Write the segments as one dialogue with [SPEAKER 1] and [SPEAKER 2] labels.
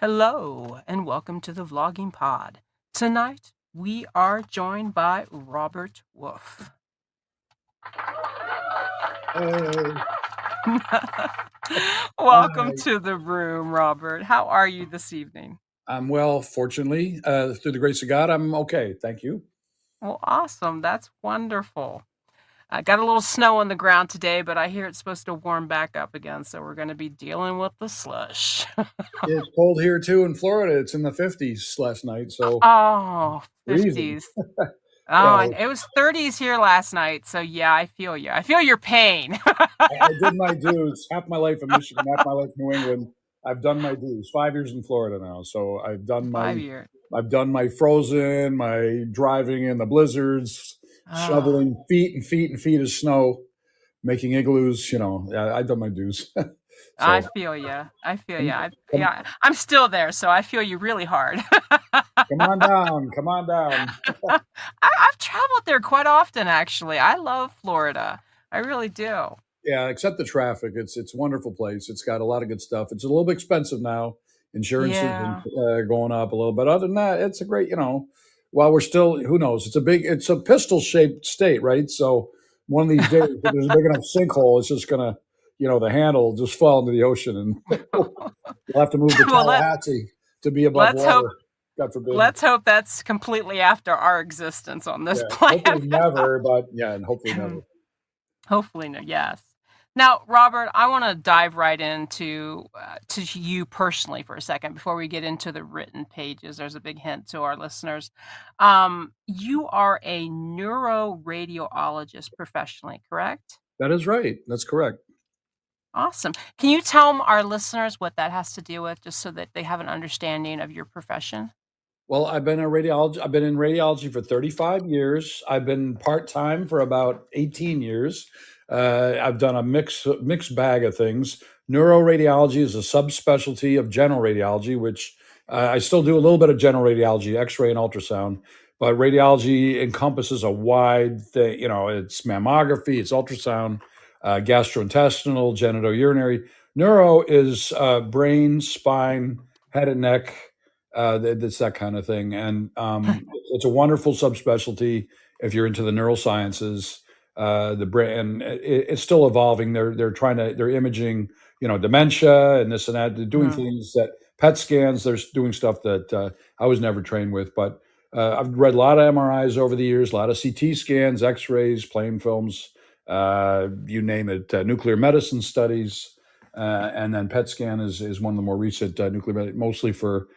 [SPEAKER 1] Hello, and welcome to the Vlogging Pod. Tonight, we are joined by Robert Wolf.
[SPEAKER 2] Hey.
[SPEAKER 1] Welcome
[SPEAKER 2] Hi.
[SPEAKER 1] to the room, Robert. How are you this evening?
[SPEAKER 2] I'm well, fortunately. Through the grace of God, I'm okay. Thank you.
[SPEAKER 1] Well, awesome. That's wonderful. I got a little snow on the ground today, but I hear it's supposed to warm back up again, so we're going to be dealing with the slush.
[SPEAKER 2] It's cold here too in Florida. It's in the 50s last night, so
[SPEAKER 1] Oh,
[SPEAKER 2] freezing.
[SPEAKER 1] 50s. Oh,
[SPEAKER 2] Yeah,
[SPEAKER 1] and it was 30s here last night, so yeah, I feel you. I feel your pain.
[SPEAKER 2] I did my dues. Half my life in Michigan, half my life in New England. I've done my dues. 5 years in Florida now, so
[SPEAKER 1] 5 years.
[SPEAKER 2] I've done my frozen, my driving in the blizzards,
[SPEAKER 1] Oh,
[SPEAKER 2] shoveling feet and feet and feet of snow, making igloos. I've done my dues.
[SPEAKER 1] I
[SPEAKER 2] So
[SPEAKER 1] feel you. I feel you.
[SPEAKER 2] come, come,
[SPEAKER 1] I'm still there, so I feel you really hard.
[SPEAKER 2] come on down. Come on down.
[SPEAKER 1] I've traveled there quite often, actually. I love Florida. I really do.
[SPEAKER 2] Yeah, except the traffic. It's a wonderful place. It's got a lot of good stuff. It's a little bit expensive now. Insurance is
[SPEAKER 1] Yeah.
[SPEAKER 2] going up a little bit. Other than that, it's a great. While we're still, who knows? It's a pistol shaped state, right? So one of these days, if there's a big enough sinkhole, it's just gonna, the handle will just fall into the ocean, and we'll have to move to
[SPEAKER 1] Well,
[SPEAKER 2] Tallahassee to be above
[SPEAKER 1] let's hope
[SPEAKER 2] water. God forbid.
[SPEAKER 1] let's hope that's completely after our existence on this
[SPEAKER 2] Yeah, hopefully
[SPEAKER 1] planet.
[SPEAKER 2] never, but yeah, and hopefully never.
[SPEAKER 1] Hopefully, no. Yes. Now, Robert, I want to dive right into to you personally for a second before we get into the written pages. There's a big hint to our listeners. You are a neuroradiologist professionally, correct?
[SPEAKER 2] That is right. That's correct.
[SPEAKER 1] Awesome. Can you tell our listeners what that has to do with, just so that they have an understanding of your profession?
[SPEAKER 2] Well, I've been in radiology for 35 years. I've been part-time for about 18 years. I've done a mixed bag of things. Neuroradiology is a subspecialty of general radiology, which I still do a little bit of general radiology, X-ray and ultrasound. But radiology encompasses a wide thing. It's mammography, it's ultrasound, gastrointestinal, genitourinary. Neuro is brain, spine, head and neck, it's that kind of thing, and it's a wonderful subspecialty if you're into the neurosciences. The brain, and it's still evolving. They're imaging, dementia and this and that. They're doing
[SPEAKER 1] Mhm.
[SPEAKER 2] things that PET scans. They're doing stuff that I was never trained with, but I've read a lot of MRIs over the years, a lot of CT scans, X-rays, plain films, you name it, nuclear medicine studies. And then PET scan is one of the more recent mostly for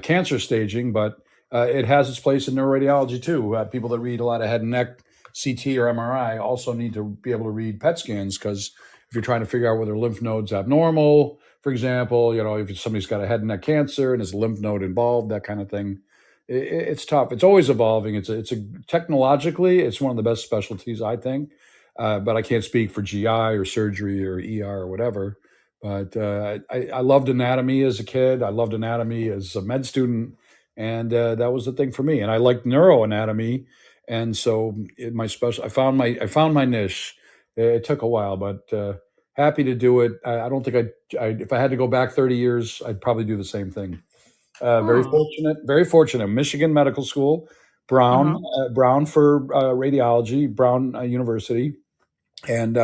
[SPEAKER 2] cancer staging, but it has its place in neuroradiology too. People that read a lot of head and neck CT or MRI also need to be able to read PET scans, because if you're trying to figure out whether lymph nodes abnormal, for example, if somebody's got a head and neck cancer and is a lymph node involved, that kind of thing, it's tough. It's always evolving. Technologically, it's one of the best specialties, I think. But I can't speak for GI or surgery or ER or whatever. But I loved anatomy as a kid. I loved anatomy as a med student, and that was the thing for me. And I liked neuroanatomy, and so I found my niche. It took a while, but happy to do it. I don't think if I had to go back 30 years, I'd probably do the same thing. Very
[SPEAKER 1] Hmm.
[SPEAKER 2] fortunate. Very fortunate. Michigan Medical School, Brown,
[SPEAKER 1] Mhm.
[SPEAKER 2] Brown for radiology, Brown University, and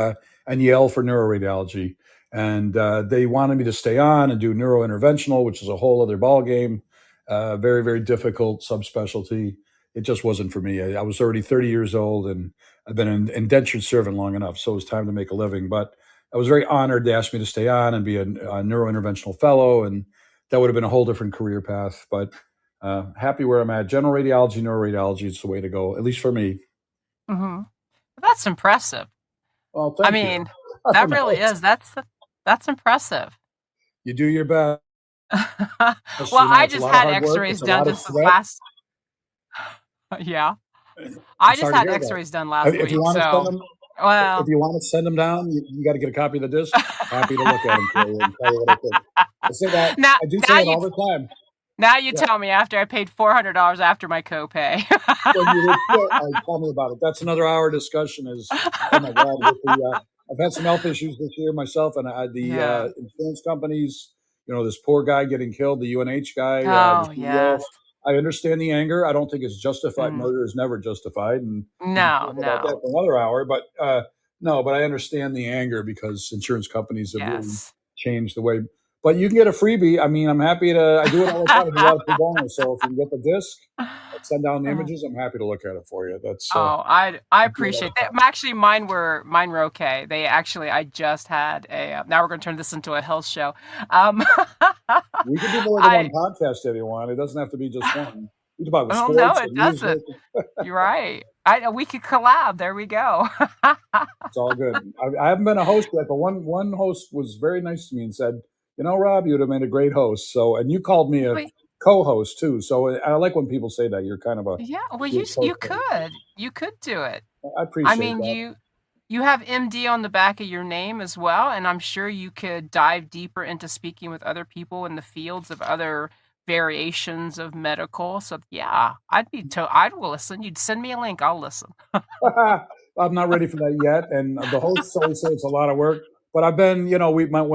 [SPEAKER 2] Yale for neuroradiology. And they wanted me to stay on and do neurointerventional, which is a whole other ballgame. Very, very difficult subspecialty. It just wasn't for me. I was already 30 years old, and I've been an indentured servant long enough, so it was time to make a living. But I was very honored. They asked me to stay on and be a neurointerventional fellow, and that would have been a whole different career path. But happy where I'm at. General radiology, neuroradiology is the way to go, at least for me.
[SPEAKER 1] Mhm. That's impressive.
[SPEAKER 2] Well,
[SPEAKER 1] I
[SPEAKER 2] thank you.
[SPEAKER 1] mean, that really is. That's impressive.
[SPEAKER 2] You do your best.
[SPEAKER 1] Well, I
[SPEAKER 2] It's a
[SPEAKER 1] just
[SPEAKER 2] lot of
[SPEAKER 1] had
[SPEAKER 2] hard work.
[SPEAKER 1] X-rays
[SPEAKER 2] It's a
[SPEAKER 1] done
[SPEAKER 2] lot of
[SPEAKER 1] just this
[SPEAKER 2] sweat.
[SPEAKER 1] last. Yeah,
[SPEAKER 2] I'm
[SPEAKER 1] I just
[SPEAKER 2] sorry to
[SPEAKER 1] had
[SPEAKER 2] hear that.
[SPEAKER 1] X-rays done last
[SPEAKER 2] If you
[SPEAKER 1] week.
[SPEAKER 2] want to send
[SPEAKER 1] So,
[SPEAKER 2] them, if
[SPEAKER 1] well.
[SPEAKER 2] you want to send them down, you got to get a copy of the disc. Happy to look at them for you and tell you what I think. I say that.
[SPEAKER 1] now,
[SPEAKER 2] I do
[SPEAKER 1] now
[SPEAKER 2] say it
[SPEAKER 1] you
[SPEAKER 2] all the time.
[SPEAKER 1] now you
[SPEAKER 2] Yeah.
[SPEAKER 1] tell me after I paid $400 after my copay.
[SPEAKER 2] Well, tell me about it. That's another hour discussion. Oh my God, I've had some health issues this year myself, and the
[SPEAKER 1] Yeah.
[SPEAKER 2] insurance companies. this poor guy getting killed, the UNH guy, the
[SPEAKER 1] Oh,
[SPEAKER 2] CEO.
[SPEAKER 1] yes.
[SPEAKER 2] I understand the anger. I don't think it's justified.
[SPEAKER 1] Mm.
[SPEAKER 2] Murder is never justified, and we can
[SPEAKER 1] No,
[SPEAKER 2] talk about that
[SPEAKER 1] no.
[SPEAKER 2] for another hour. But no, but I understand the anger because insurance companies have really
[SPEAKER 1] Yes.
[SPEAKER 2] changed the way. But you can get a freebie. I mean, I'm happy to. I do it all the time. I do a lot of pro bono. So if you can get the disc, send down the images. I'm happy to look at it for you. That's
[SPEAKER 1] Oh, I
[SPEAKER 2] I do it all
[SPEAKER 1] appreciate
[SPEAKER 2] the
[SPEAKER 1] that.
[SPEAKER 2] time.
[SPEAKER 1] Actually, mine were okay. They actually, I just had a. Now we're going to turn this into a health show. Um,
[SPEAKER 2] We can do more than one
[SPEAKER 1] I
[SPEAKER 2] podcast if you want. It doesn't have to be just one. We can talk about
[SPEAKER 1] oh no,
[SPEAKER 2] sports or
[SPEAKER 1] it doesn't.
[SPEAKER 2] music.
[SPEAKER 1] You're right. We could collab. There we go.
[SPEAKER 2] It's all good. I haven't been a host yet, but one host was very nice to me and said, Rob, you'd have made a great host. So, and you called me a
[SPEAKER 1] Well,
[SPEAKER 2] co-host too. So I like when people say that you're kind of a
[SPEAKER 1] yeah. Well,
[SPEAKER 2] good
[SPEAKER 1] you
[SPEAKER 2] co-host.
[SPEAKER 1] could do it.
[SPEAKER 2] I
[SPEAKER 1] I
[SPEAKER 2] appreciate
[SPEAKER 1] mean,
[SPEAKER 2] that.
[SPEAKER 1] you have MD on the back of your name as well, and I'm sure you could dive deeper into speaking with other people in the fields of other variations of medical. So yeah, I will listen. You'd send me a link, I'll listen.
[SPEAKER 2] I'm not ready for that yet. And the hosts always say it's a lot of work. But I've been, when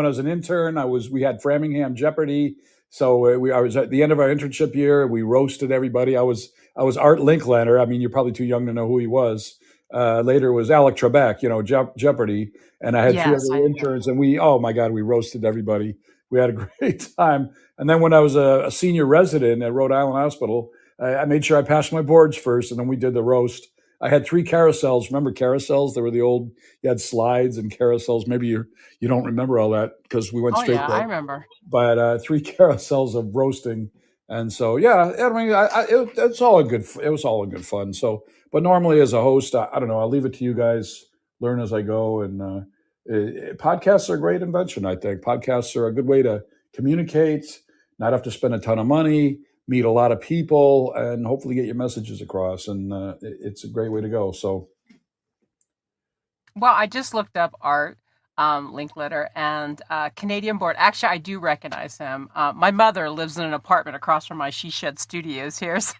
[SPEAKER 2] I was an intern, we had Framingham Jeopardy. So I was at the end of our internship year. We roasted everybody. I was Art Linklater. I mean, you're probably too young to know who he was. Later it was Alec Trebek, Jeopardy. And I had three
[SPEAKER 1] Yes, I
[SPEAKER 2] other
[SPEAKER 1] know him.
[SPEAKER 2] interns, and oh my God, we roasted everybody. We had a great time. And then when I was a senior resident at Rhode Island Hospital, I made sure I passed my boards first, and then we did the roast. I had three carousels. Remember carousels? They were the old. You had slides and carousels. Maybe you don't remember all that because we went
[SPEAKER 1] Oh
[SPEAKER 2] straight
[SPEAKER 1] yeah, I
[SPEAKER 2] to.
[SPEAKER 1] remember.
[SPEAKER 2] But three carousels of roasting, and so yeah. I mean, it's all a good. It was all a good fun. So, but normally as a host, I don't know. I'll leave it to you guys. Learn as I go, and podcasts are a great invention. I think podcasts are a good way to communicate, not have to spend a ton of money, meet a lot of people, and hopefully get your messages across. And it's a great way to go. So,
[SPEAKER 1] Well, I just looked up Art Linkletter and Canadian Board. Actually, I do recognize him. My mother lives in an apartment across from my She Shed Studios here, so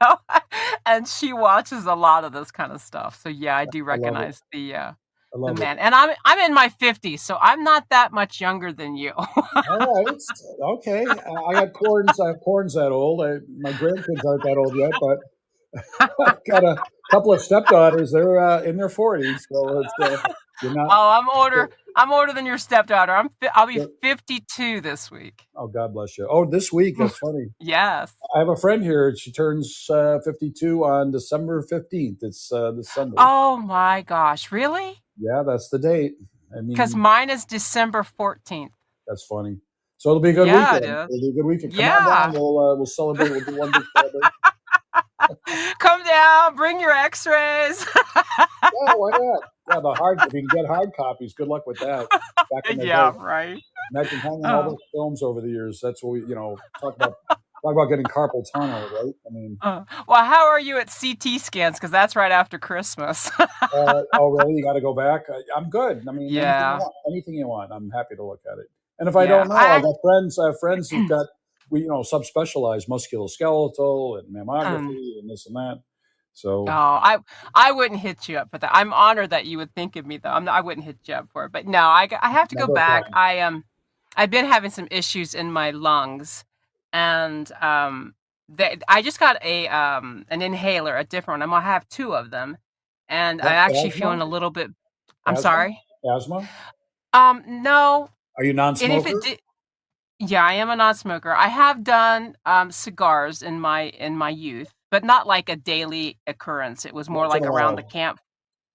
[SPEAKER 1] and she watches a lot of this kind of stuff. So yeah, I do
[SPEAKER 2] I love it.
[SPEAKER 1] recognize
[SPEAKER 2] I
[SPEAKER 1] the
[SPEAKER 2] love it.
[SPEAKER 1] man. And I'm in my 50s, so I'm not that much younger than you.
[SPEAKER 2] All right. Okay. I got corns. I have corns that old. My grandkids aren't that old yet, but I've got a couple of stepdaughters. They're in their 40s. So you're not.
[SPEAKER 1] Oh, I'm older. I'm older than your stepdaughter. I'll be
[SPEAKER 2] you're-
[SPEAKER 1] 52 this week.
[SPEAKER 2] oh, God bless you. Oh, this week. That's funny.
[SPEAKER 1] Yes.
[SPEAKER 2] I have a friend here. She turns 52 on December 15th. It's this Sunday.
[SPEAKER 1] Oh my gosh, really?
[SPEAKER 2] Yeah, that's the date. I
[SPEAKER 1] Because
[SPEAKER 2] mean,
[SPEAKER 1] mine is December 14th.
[SPEAKER 2] that's funny. So it'll be a good
[SPEAKER 1] Yeah, it
[SPEAKER 2] weekend.
[SPEAKER 1] is.
[SPEAKER 2] It'll be a good weekend. Come on down.
[SPEAKER 1] Yeah.
[SPEAKER 2] We'll celebrate. We'll do one big celebration.
[SPEAKER 1] Come down, bring your x-rays.
[SPEAKER 2] Yeah, why not? Yeah, if you can get hard copies, good luck with that. Back in the
[SPEAKER 1] Yeah,
[SPEAKER 2] day,
[SPEAKER 1] right.
[SPEAKER 2] imagine hanging all
[SPEAKER 1] Oh,
[SPEAKER 2] those films over the years. That's what we, talk about getting carpal tunnel, right? I mean,
[SPEAKER 1] well, how are you at CT scans? Because that's right after Christmas.
[SPEAKER 2] oh, really? You got to go back? I'm good. I mean,
[SPEAKER 1] Yeah,
[SPEAKER 2] anything you want. I'm happy to look at it. And if I
[SPEAKER 1] yeah.
[SPEAKER 2] don't know, I have friends who've got, subspecialized musculoskeletal and
[SPEAKER 1] Um,
[SPEAKER 2] mammography and this and that.
[SPEAKER 1] oh,
[SPEAKER 2] So
[SPEAKER 1] I wouldn't hit you up for that. I'm honored that you would think of me, though. I wouldn't hit you up for it. But no, I have to go
[SPEAKER 2] never a
[SPEAKER 1] back.
[SPEAKER 2] problem.
[SPEAKER 1] I've been having some issues in my lungs, and I just got an inhaler, a different one. I'm gonna have two of them, and I'm actually feeling
[SPEAKER 2] Asthma?
[SPEAKER 1] a little bit. I'm
[SPEAKER 2] Asthma?
[SPEAKER 1] sorry.
[SPEAKER 2] Asthma?
[SPEAKER 1] No,
[SPEAKER 2] Are you
[SPEAKER 1] and if it
[SPEAKER 2] non-smoker?
[SPEAKER 1] did, yeah, I am a non-smoker. I have done cigars in my youth, but not like a daily occurrence. It was more
[SPEAKER 2] Once in
[SPEAKER 1] like
[SPEAKER 2] a
[SPEAKER 1] around the
[SPEAKER 2] while.
[SPEAKER 1] camp.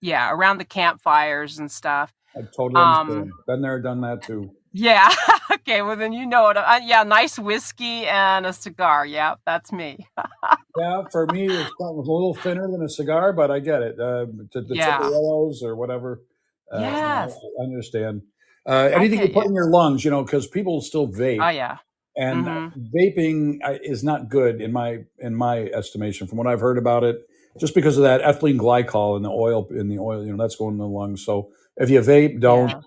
[SPEAKER 1] Yeah, around the campfires and stuff.
[SPEAKER 2] I totally
[SPEAKER 1] Um,
[SPEAKER 2] understand. Been there, done that too.
[SPEAKER 1] yeah. Okay, well then you know what. Yeah, nice whiskey and a cigar. Yeah, that's me.
[SPEAKER 2] Yeah, for me, it's a little thinner than a cigar, but I get it. The
[SPEAKER 1] Yeah.
[SPEAKER 2] Cigarillos or whatever.
[SPEAKER 1] Yes.
[SPEAKER 2] I understand.
[SPEAKER 1] I
[SPEAKER 2] Anything you
[SPEAKER 1] get
[SPEAKER 2] put
[SPEAKER 1] you.
[SPEAKER 2] in your lungs, because people still
[SPEAKER 1] Oh
[SPEAKER 2] vape,
[SPEAKER 1] yeah.
[SPEAKER 2] and
[SPEAKER 1] Mhm.
[SPEAKER 2] vaping is not good in my estimation. From what I've heard about it, just because of that ethylene glycol in the oil, that's going in the lungs. So if you vape, don't.
[SPEAKER 1] Yeah.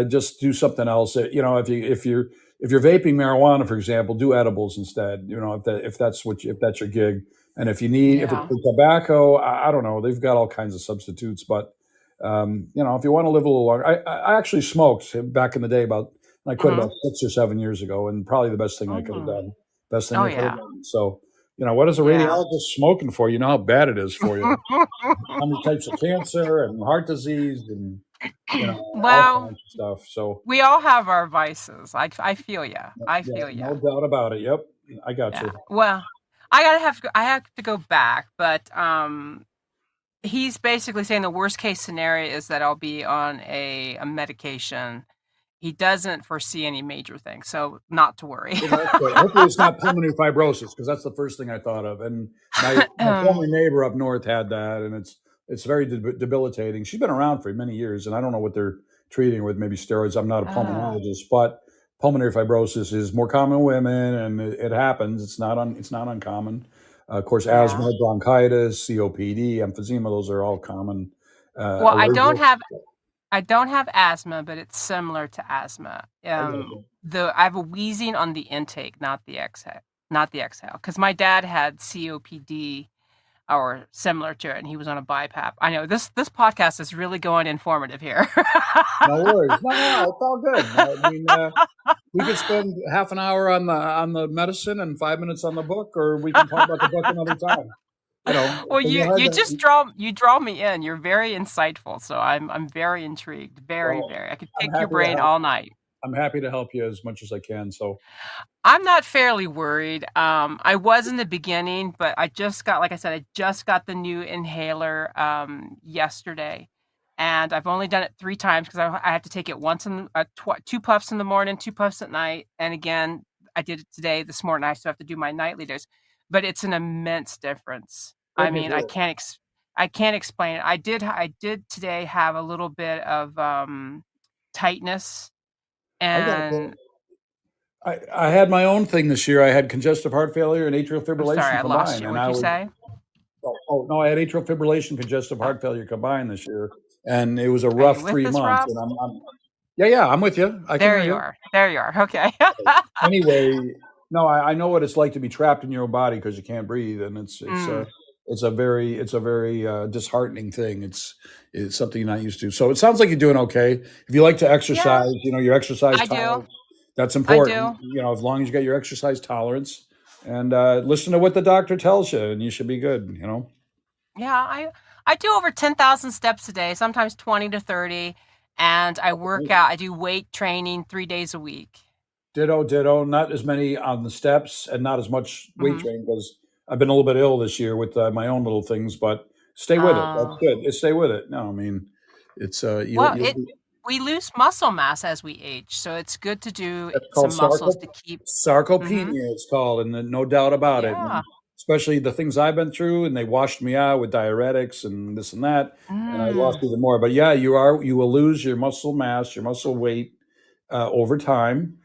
[SPEAKER 2] Just do something else. If you're vaping marijuana, for example, do edibles instead. If that's your gig, and if it's
[SPEAKER 1] Yeah.
[SPEAKER 2] for tobacco, I don't know. They've got all kinds of substitutes, but if you want to live a little longer, I actually smoked back in the day about And I quit
[SPEAKER 1] Mhm.
[SPEAKER 2] about 6 or 7 years ago, and probably the best thing I could have
[SPEAKER 1] Mm.
[SPEAKER 2] done. Best thing
[SPEAKER 1] Oh,
[SPEAKER 2] I could have
[SPEAKER 1] yeah.
[SPEAKER 2] done. So, what is a
[SPEAKER 1] Yeah.
[SPEAKER 2] radiologist smoking for? You know how bad it is for you. How many types of cancer and heart disease and all
[SPEAKER 1] Well,
[SPEAKER 2] kinds of stuff. So
[SPEAKER 1] we all have our vices. I feel ya. I
[SPEAKER 2] yeah,
[SPEAKER 1] feel ya.
[SPEAKER 2] no doubt about it. Yep, I got
[SPEAKER 1] Yeah.
[SPEAKER 2] you.
[SPEAKER 1] Well, I have to go back, but he's basically saying the worst case scenario is that I'll be on a medication. He doesn't foresee any major things, so not to worry.
[SPEAKER 2] Well, that's good. Hopefully, it's not pulmonary fibrosis because that's the first thing I thought of. And my
[SPEAKER 1] um,
[SPEAKER 2] former neighbor up north had that, and it's very debilitating. She's been around for many years, and I don't know what they're treating her with, maybe steroids. I'm not a
[SPEAKER 1] uh,
[SPEAKER 2] pulmonologist, but pulmonary fibrosis is more common in women, and it happens. It's not uncommon. Of course,
[SPEAKER 1] yeah.
[SPEAKER 2] asthma, bronchitis, COPD, emphysema, those are all common.
[SPEAKER 1] Well,
[SPEAKER 2] Allergic.
[SPEAKER 1] I don't have asthma, but it's similar to asthma.
[SPEAKER 2] I got you.
[SPEAKER 1] I have a wheezing on the intake, not the exhale, because my dad had COPD or similar to it, and he was on a BiPAP. I know this podcast is really going informative here.
[SPEAKER 2] No worries. No, no, it's all good. I mean, we could spend half an hour on the medicine and 5 minutes on the book, or we can talk about the book another time.
[SPEAKER 1] Well,
[SPEAKER 2] Can you hard to?
[SPEAKER 1] you draw me in. You're very insightful, so I'm very intrigued. Very,
[SPEAKER 2] Well,
[SPEAKER 1] very. I could
[SPEAKER 2] I'm
[SPEAKER 1] pick your
[SPEAKER 2] happy to
[SPEAKER 1] brain
[SPEAKER 2] help.
[SPEAKER 1] all night.
[SPEAKER 2] I'm happy to help you as much as I can. So
[SPEAKER 1] I'm not fairly worried. I was in the beginning, but like I said, I just got the new inhaler yesterday, and I've only done it 3 times because I have to take it once two puffs in the morning, 2 puffs at night, and again I did it today, this morning. I still have to do my nightly dose, but it's an immense difference. I
[SPEAKER 2] okay,
[SPEAKER 1] mean,
[SPEAKER 2] good.
[SPEAKER 1] I can't explain it. I did today have a little bit of tightness,
[SPEAKER 2] I got it.
[SPEAKER 1] and
[SPEAKER 2] I had my own thing this year. I had congestive heart failure and atrial
[SPEAKER 1] I'm sorry,
[SPEAKER 2] fibrillation
[SPEAKER 1] I lost
[SPEAKER 2] combined,
[SPEAKER 1] you.
[SPEAKER 2] and
[SPEAKER 1] What'd
[SPEAKER 2] I
[SPEAKER 1] you
[SPEAKER 2] was
[SPEAKER 1] say?
[SPEAKER 2] no, I had atrial fibrillation, congestive
[SPEAKER 1] Uh,
[SPEAKER 2] heart failure combined this year, and it was a
[SPEAKER 1] Are you
[SPEAKER 2] rough
[SPEAKER 1] with
[SPEAKER 2] three
[SPEAKER 1] us,
[SPEAKER 2] months.
[SPEAKER 1] Rob?
[SPEAKER 2] And yeah, I'm with you. I can
[SPEAKER 1] There
[SPEAKER 2] hear
[SPEAKER 1] you
[SPEAKER 2] you.
[SPEAKER 1] are. There you are. Okay.
[SPEAKER 2] Anyway, no, I know what it's like to be trapped in your own body because you can't breathe, and
[SPEAKER 1] Mm,
[SPEAKER 2] it's a very disheartening thing. It's something you're not used to. So it sounds like you're doing okay. If you like to
[SPEAKER 1] yeah,
[SPEAKER 2] exercise, your exercise
[SPEAKER 1] I do.
[SPEAKER 2] tolerance, that's
[SPEAKER 1] I
[SPEAKER 2] important.
[SPEAKER 1] do.
[SPEAKER 2] As long as you got your exercise tolerance, and listen to what the doctor tells you, and you should be good.
[SPEAKER 1] Yeah, I do over 10,000 steps a day, sometimes 20 to 30, and I work out. I do weight training 3 days a week.
[SPEAKER 2] Ditto, ditto. Not as many on the steps and not as much weight
[SPEAKER 1] Mhm.
[SPEAKER 2] training because I've been a little bit ill this year with my own little things. But stay with it. That's
[SPEAKER 1] Uh,
[SPEAKER 2] good. Stay with it. No, I mean, it's
[SPEAKER 1] well,
[SPEAKER 2] you'll
[SPEAKER 1] it
[SPEAKER 2] be.
[SPEAKER 1] we lose muscle mass as we age, so it's good to do
[SPEAKER 2] That's called
[SPEAKER 1] some muscles to keep. Mhm.
[SPEAKER 2] sarcopenia. It's called, and then no doubt about it.
[SPEAKER 1] Yeah.
[SPEAKER 2] And especially the things I've been through, and they washed me out with diuretics and this and that, and I lost
[SPEAKER 1] Mm.
[SPEAKER 2] even more. But yeah, you will lose your muscle mass, your muscle weight over time.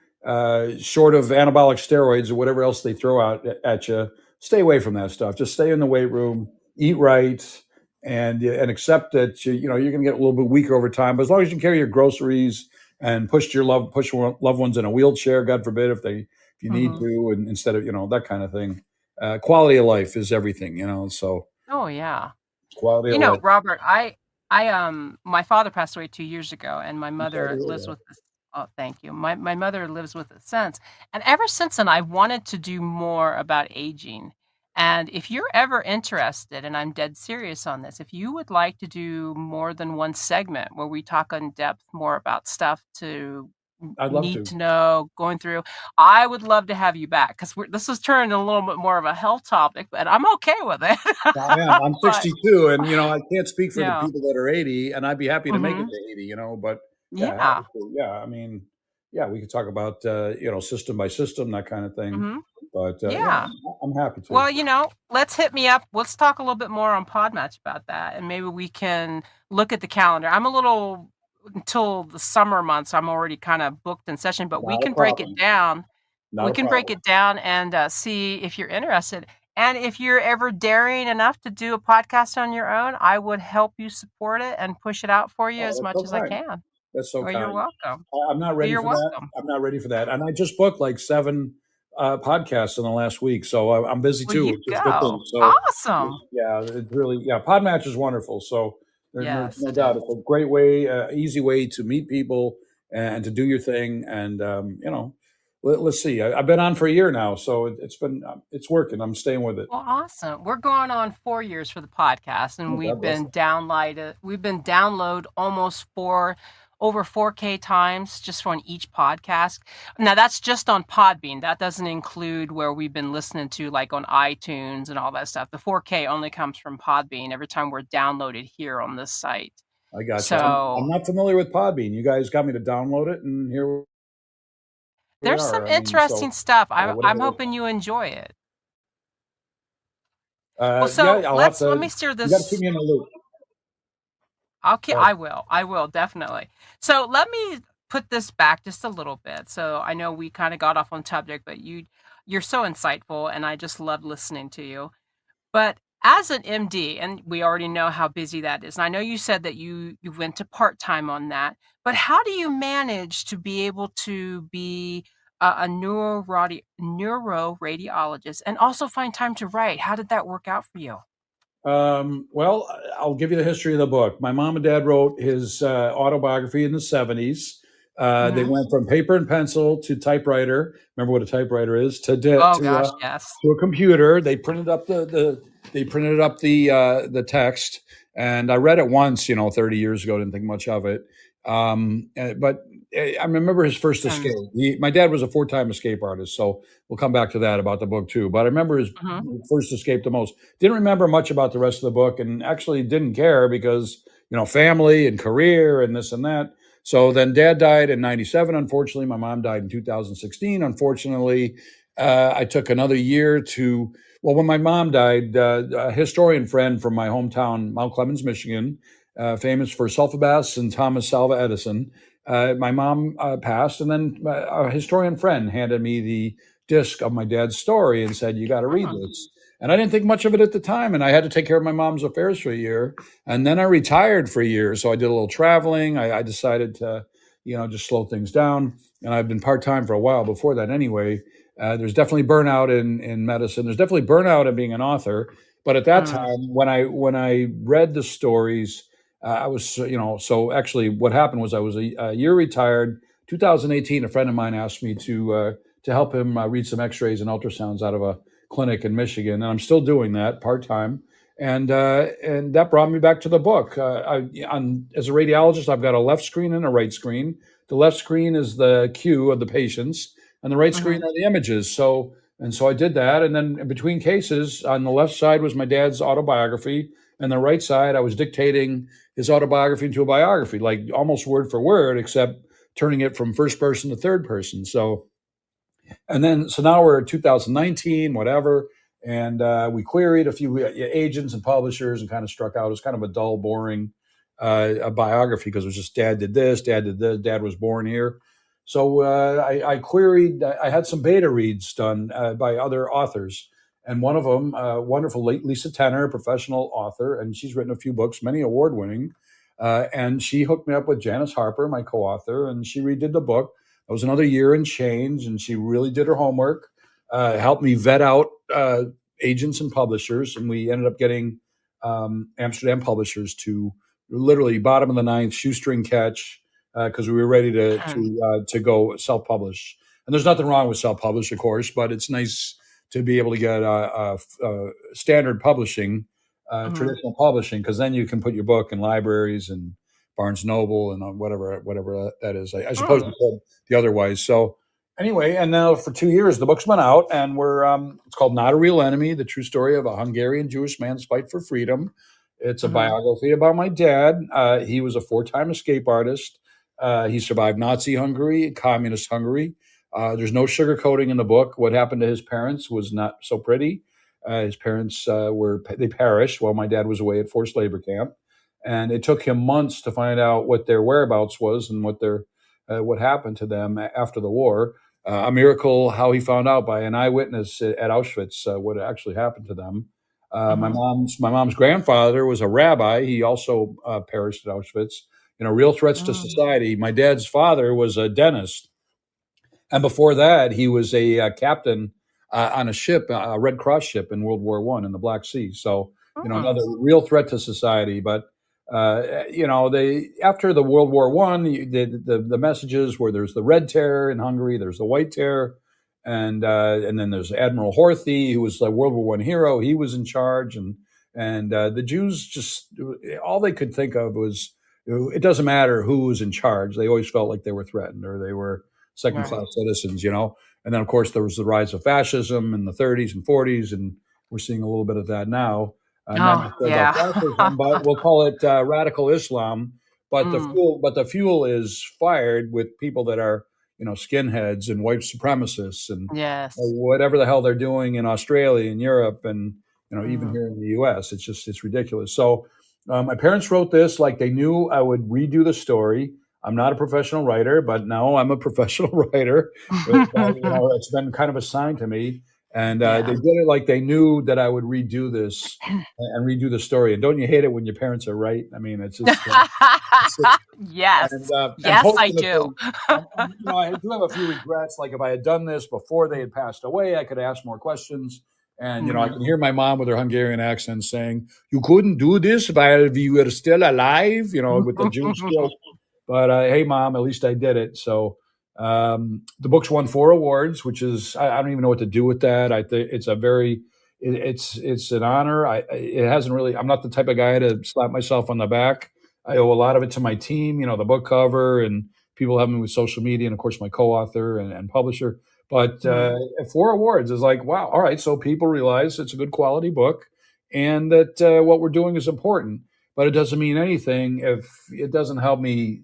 [SPEAKER 2] Short of anabolic steroids or whatever else they throw out at you, stay away from that stuff. Just stay in the weight room, eat right, and accept that you're going to get a little bit weaker over time. But as long as you carry your groceries and push loved ones in a wheelchair, God forbid, if you need
[SPEAKER 1] Mhm.
[SPEAKER 2] to, and instead of that kind of thing. Quality of life is everything. So
[SPEAKER 1] Oh, yeah.
[SPEAKER 2] quality
[SPEAKER 1] You
[SPEAKER 2] of
[SPEAKER 1] know,
[SPEAKER 2] life.
[SPEAKER 1] Robert, my father passed away 2 years ago, and my
[SPEAKER 2] I'm sorry to
[SPEAKER 1] mother
[SPEAKER 2] hear
[SPEAKER 1] lives
[SPEAKER 2] that.
[SPEAKER 1] with us. Oh, thank you. My mother lives with us since, and ever since then, I wanted to do more about aging. And if you're ever interested, and I'm dead serious on this, if you would like to do more than one segment where we talk in depth more about stuff to
[SPEAKER 2] I'd love
[SPEAKER 1] need
[SPEAKER 2] to.
[SPEAKER 1] to know, going through, I would love to have you back because this is turning a little bit more of a health topic, but I'm okay with it.
[SPEAKER 2] I am. I'm
[SPEAKER 1] But
[SPEAKER 2] 62, and I can't speak for the
[SPEAKER 1] yeah.
[SPEAKER 2] people that are 80, and I'd be happy to make it
[SPEAKER 1] Mhm.
[SPEAKER 2] to 80. But yeah,
[SPEAKER 1] Yeah.
[SPEAKER 2] happy to. Yeah, I mean, yeah, we could talk about system by system, that kind of thing.
[SPEAKER 1] Mhm.
[SPEAKER 2] But yeah,
[SPEAKER 1] Yeah.
[SPEAKER 2] I'm happy to.
[SPEAKER 1] Well, let's hit me up. Let's talk a little bit more on Podmatch about that, and maybe we can look at the calendar. I'm a little until the summer months. I'm already kind of booked in session, but we
[SPEAKER 2] Not a
[SPEAKER 1] can break it
[SPEAKER 2] problem.
[SPEAKER 1] down.
[SPEAKER 2] Not
[SPEAKER 1] We
[SPEAKER 2] a
[SPEAKER 1] can break
[SPEAKER 2] problem.
[SPEAKER 1] it down and see if you're interested. And if you're ever daring enough to do a podcast on your own, I would help you support it and push it out for you
[SPEAKER 2] Oh,
[SPEAKER 1] as
[SPEAKER 2] that's
[SPEAKER 1] much
[SPEAKER 2] so
[SPEAKER 1] as I
[SPEAKER 2] kind.
[SPEAKER 1] can.
[SPEAKER 2] That's so
[SPEAKER 1] Well, you're
[SPEAKER 2] kind.
[SPEAKER 1] welcome.
[SPEAKER 2] I'm not
[SPEAKER 1] Well,
[SPEAKER 2] ready
[SPEAKER 1] you're
[SPEAKER 2] for that.
[SPEAKER 1] welcome.
[SPEAKER 2] I'm not ready for that. And I just booked like 7 podcasts in the last week, so I'm busy
[SPEAKER 1] Well,
[SPEAKER 2] too,
[SPEAKER 1] you
[SPEAKER 2] which is a good thing.
[SPEAKER 1] go.
[SPEAKER 2] So
[SPEAKER 1] Awesome.
[SPEAKER 2] yeah, it's really Podmatch is wonderful. So there's
[SPEAKER 1] Yes,
[SPEAKER 2] no
[SPEAKER 1] it
[SPEAKER 2] doubt
[SPEAKER 1] is.
[SPEAKER 2] it's a great way, easy way to meet people and to do your thing. And let's see. I've been on for a year now, so it's working. I'm staying with it.
[SPEAKER 1] Well, awesome. We're going on 4 years for the podcast, and
[SPEAKER 2] Oh, God bless you.
[SPEAKER 1] we've been download almost over 4K times just on each podcast. Now that's just on Podbean. That doesn't include where we've been listening to like on iTunes and all that stuff. The 4K only comes from Podbean every time we're downloaded here on this site.
[SPEAKER 2] I got you. I'm
[SPEAKER 1] So
[SPEAKER 2] not familiar with Podbean. You guys got me to download it, and here we
[SPEAKER 1] there's some
[SPEAKER 2] are. I mean,
[SPEAKER 1] interesting
[SPEAKER 2] so
[SPEAKER 1] stuff. I'm
[SPEAKER 2] whatever.
[SPEAKER 1] hoping you enjoy it. Well,
[SPEAKER 2] Yeah,
[SPEAKER 1] so
[SPEAKER 2] I'll have
[SPEAKER 1] let
[SPEAKER 2] to.
[SPEAKER 1] me steer
[SPEAKER 2] You got to keep
[SPEAKER 1] this.
[SPEAKER 2] me in the loop.
[SPEAKER 1] Okay,
[SPEAKER 2] Go ahead.
[SPEAKER 1] I will definitely. So let me put this back just a little bit. So I know we kind of got off on subject, but you're so insightful, and I just love listening to you. But as an MD, and we already know how busy that is, and I know you said that you went to part time on that, but how do you manage to be able to be a neuroradiologist and also find time to write? How did that work out for you?
[SPEAKER 2] Well, I'll give you the history of the book. My mom and dad wrote his autobiography in the 70s. They
[SPEAKER 1] Hmm.
[SPEAKER 2] went from paper and pencil to typewriter. Remember what a typewriter is?
[SPEAKER 1] Oh gosh, yes.
[SPEAKER 2] To a computer. They printed up the text, and I read it once, 30 years ago. Didn't think much of it. But I remember his first escape.
[SPEAKER 1] Mm-hmm.
[SPEAKER 2] My dad was a 4-time escape artist, so we'll come back to that about the book too. But I remember his first escape the most. Didn't remember much about the rest of the book, and actually didn't care because family and career and this and that. So then dad died in 97. Unfortunately, my mom died in 2016. Unfortunately, I took another year to, well, when my mom died, a historian friend from my hometown, Mount Clemens, Michigan, famous for sulfur baths and Thomas Alva Edison. My mom passed, and then a historian friend handed me the disc of my dad's story and said, "You got to read
[SPEAKER 1] Mm-hmm.
[SPEAKER 2] this." And I didn't think much of it at the time, and I had to take care of my mom's affairs for a year. And then I retired for a year, so I did a little traveling. I decided to, just slow things down. And I've been part time for a while before that, anyway. There's definitely burnout in medicine. There's definitely burnout in being an author. But at that
[SPEAKER 1] Mm-hmm.
[SPEAKER 2] time, when I read the stories, I was, so actually, what happened was I was a year retired. 2018, a friend of mine asked me to help him read some X-rays and ultrasounds out of a clinic in Michigan, and I'm still doing that part time. And that brought me back to the book. As a radiologist, I've got a left screen and a right screen. The left screen is the queue of the patients, and the right
[SPEAKER 1] Mm-hmm.
[SPEAKER 2] screen are the images. So I did that, and then in between cases, on the left side was my dad's autobiography, and the right side I was dictating his autobiography into a biography, like almost word for word, except turning it from first person to third person. So now we're in 2019, whatever, and we queried a few agents and publishers and kind of struck out as kind of a dull, boring a biography because it was just dad did this, dad was born here. So I queried. I had some beta reads done by other authors, and one of them, wonderful late Lisa Tenner, professional author, and she's written a few books, many award winning. And she hooked me up with Janice Harper, my co-author, and she redid the book. It was another year and change, and she really did her homework, helped me vet out agents and publishers, and we ended up getting Amsterdam publishers to literally bottom of the ninth, shoestring catch, because we were ready to go self-publish. And there's nothing wrong with self-publish, of course, but it's nice to be able to get standard publishing,
[SPEAKER 1] Mm-hmm.
[SPEAKER 2] traditional publishing, because then you can put your book in libraries and Barnes Noble and whatever that is. I suppose
[SPEAKER 1] Mm-hmm.
[SPEAKER 2] you could the otherwise. So anyway, and now for 2 years the book's been out, and we're it's called Not a Real Enemy: The True Story of a Hungarian Jewish Man's Fight for Freedom. It's a
[SPEAKER 1] Mm-hmm.
[SPEAKER 2] biography about my dad. He was a 4-time escape artist. He survived Nazi Hungary, communist Hungary. There's no sugarcoating in the book. What happened to his parents was not so pretty. His parents they perished while my dad was away at forced labor camp, and it took him months to find out what their whereabouts was and what happened to them after the war. A miracle how he found out by an eyewitness at Auschwitz what actually happened to them. My
[SPEAKER 1] Mm-hmm.
[SPEAKER 2] mom's grandfather was a rabbi. He also perished at Auschwitz. Real threats to society. My dad's father was a dentist, and before that, he was a captain on a ship, a Red Cross ship in World War I in the Black Sea. So, another
[SPEAKER 1] Mm-hmm.
[SPEAKER 2] real threat to society. But They after the World War One, the messages where there's the Red Terror in Hungary, there's the White Terror, and then there's Admiral Horthy, who was the World War One hero. He was in charge, and the Jews just all they could think of was it doesn't matter who was in charge. They always felt like they were threatened or they were second class
[SPEAKER 1] Right.
[SPEAKER 2] citizens, And then of course there was the rise of fascism in the 30s and 40s, and we're seeing a little bit of that now. Not
[SPEAKER 1] Oh,
[SPEAKER 2] necessarily about
[SPEAKER 1] yeah.
[SPEAKER 2] fascism, but we'll call it radical Islam. But the
[SPEAKER 1] Mm,
[SPEAKER 2] fuel is fired with people that are skinheads and white supremacists and
[SPEAKER 1] yes.
[SPEAKER 2] whatever the hell they're doing in Australia and Europe and even
[SPEAKER 1] Mm.
[SPEAKER 2] here in the U.S. It's ridiculous. So my parents wrote this like they knew I would redo the story. I'm not a professional writer, but now I'm a professional writer. It's been kind of assigned to me, and they
[SPEAKER 1] Yeah.
[SPEAKER 2] did it like they knew that I would redo this and redo the story. And don't you hate it when your parents are right? I mean, it's just
[SPEAKER 1] Yes.
[SPEAKER 2] and
[SPEAKER 1] Yes, I do.
[SPEAKER 2] posthumously, I do have a few regrets. Like if I had done this before they had passed away, I could ask more questions. And I
[SPEAKER 1] Mhm.
[SPEAKER 2] can hear my mom with her Hungarian accent saying, "You couldn't do this while we were still alive," with the Jewish guilt. But hey, mom, at least I did it. So the book's won 4 awards, which is I don't even know what to do with that. I think it's a very it's an honor. It hasn't really. I'm not the type of guy to slap myself on the back. I owe a lot of it to my team, the book cover and people helping me with social media, and of course my co-author and publisher. But
[SPEAKER 1] Mhm.
[SPEAKER 2] 4 awards is like, wow, all right. So people realize it's a good quality book, and that what we're doing is important. But it doesn't mean anything if it doesn't help me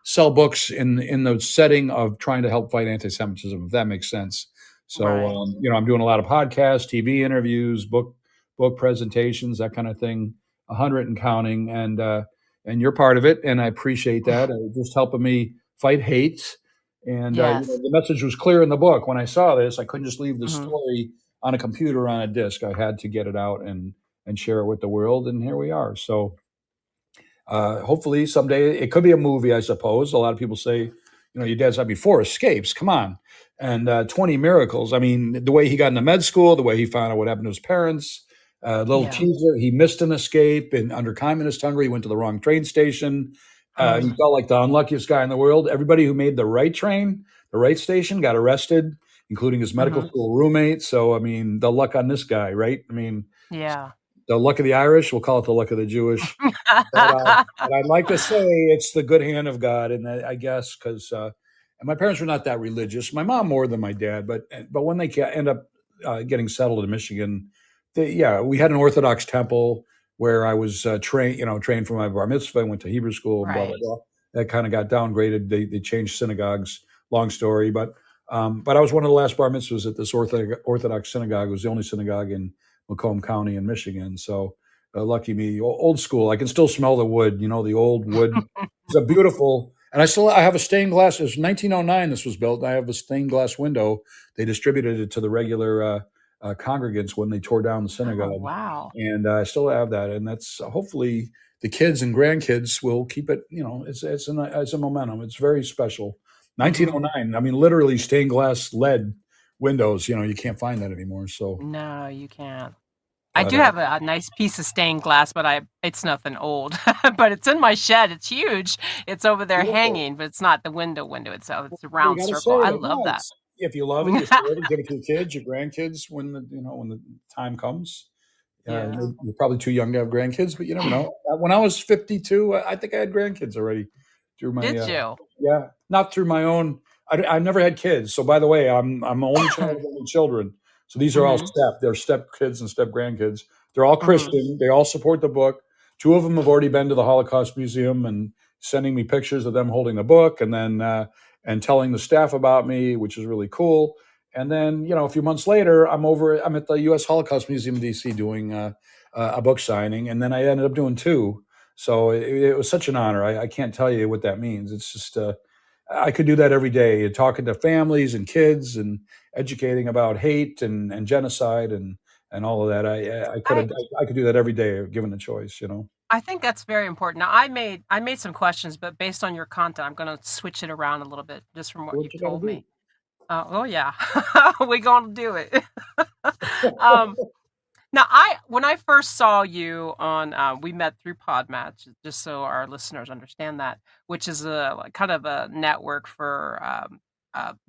[SPEAKER 2] sell books in the setting of trying to help fight anti-Semitism, if that makes sense. So
[SPEAKER 1] Right.
[SPEAKER 2] I'm doing a lot of podcasts, TV interviews, book presentations, that kind of thing, 100 and counting, and you're part of it, and I appreciate that. Just helping me fight hate. And
[SPEAKER 1] Yes.
[SPEAKER 2] the message was clear in the book. When I saw this, I couldn't just leave the
[SPEAKER 1] Mhm.
[SPEAKER 2] story on a computer on a disc. I had to get it out and share it with the world, and here we are. So hopefully someday it could be a movie. I suppose a lot of people say, your dad's had before escapes. Come on, and 20 miracles. I mean, the way he got into med school, the way he found out what happened to his parents. Little
[SPEAKER 1] Yeah.
[SPEAKER 2] teaser, he missed an escape and under communist Hungary, he went to the wrong train station. He
[SPEAKER 1] Mm.
[SPEAKER 2] felt like the unluckiest guy in the world. Everybody who made the right train, the right station, got arrested, including his medical
[SPEAKER 1] Mhm.
[SPEAKER 2] school roommate. So, I mean, the luck on this guy, right? I mean,
[SPEAKER 1] Yeah.
[SPEAKER 2] the luck of the Irish, we'll call it the luck of the Jewish. But I'd like to say it's the good hand of God, and I guess because and my parents were not that religious. My mom more than my dad, but when they end up getting settled in Michigan, we had an Orthodox temple where I was trained for my bar mitzvah. I went to Hebrew school and blah blah
[SPEAKER 1] Right.
[SPEAKER 2] blah. That kind of got downgraded. They changed synagogues. Long story, but I was one of the last bar mitzvahs at this Orthodox synagogue. It was the only synagogue in Macomb County in Michigan. So lucky me, old school. I can still smell the wood. The old wood. It's a beautiful, and I have a stained glass. It was 1909. This was built. I have a stained glass window. They distributed it to the regular congregants when they tore down the
[SPEAKER 1] Oh,
[SPEAKER 2] synagogue,
[SPEAKER 1] wow.
[SPEAKER 2] and I still have that. And that's hopefully the kids and grandkids will keep it. It's a momentum. It's very special.
[SPEAKER 1] Mhm.
[SPEAKER 2] 1909. I mean, literally stained glass lead windows. You can't find that anymore. So,
[SPEAKER 1] No, you can't. I
[SPEAKER 2] but
[SPEAKER 1] do have a nice piece of stained glass, but it's nothing old. But it's in my shed, it's huge. It's over there
[SPEAKER 2] beautiful.
[SPEAKER 1] hanging, but it's not the window itself, it's a
[SPEAKER 2] Well, you
[SPEAKER 1] round
[SPEAKER 2] got to
[SPEAKER 1] circle.
[SPEAKER 2] save
[SPEAKER 1] I
[SPEAKER 2] it.
[SPEAKER 1] love
[SPEAKER 2] No,
[SPEAKER 1] that.
[SPEAKER 2] if you love it, you save it. Give it to your kids, your grandkids when the time comes.
[SPEAKER 1] Yeah.
[SPEAKER 2] You're probably too young to have grandkids, but you never know. When I was 52, I think I had grandkids already through my
[SPEAKER 1] Did you?
[SPEAKER 2] yeah, not through my own. I never had kids. So by the way, I'm an only child of only children. So these are all
[SPEAKER 1] Mhm,
[SPEAKER 2] they're step kids and step grandkids. They're all
[SPEAKER 1] mhm.
[SPEAKER 2] Christian. They all support the book. Two of them have already been to the Holocaust Museum and sending me pictures of them holding the book, and then and telling the staff about me, which is really cool. And then a few months later, I'm at the U.S. Holocaust Museum in D.C. doing a book signing, and then I ended up doing two. So it was such an honor. I can't tell you what that means. It's just I could do that every day, talking to families and kids and educating about hate and genocide and all of that.
[SPEAKER 1] I
[SPEAKER 2] I could do that every day, given the choice.
[SPEAKER 1] I think that's very important. Now I made some questions, but based on your content, I'm gonna switch it around a little bit just from what
[SPEAKER 2] What
[SPEAKER 1] you've
[SPEAKER 2] you got to
[SPEAKER 1] told
[SPEAKER 2] do?
[SPEAKER 1] me. Oh, yeah. We gonna do it. Um, Now, when I first saw you on, we met through Podmatch, just so our listeners understand that, which is a like, kind of a network for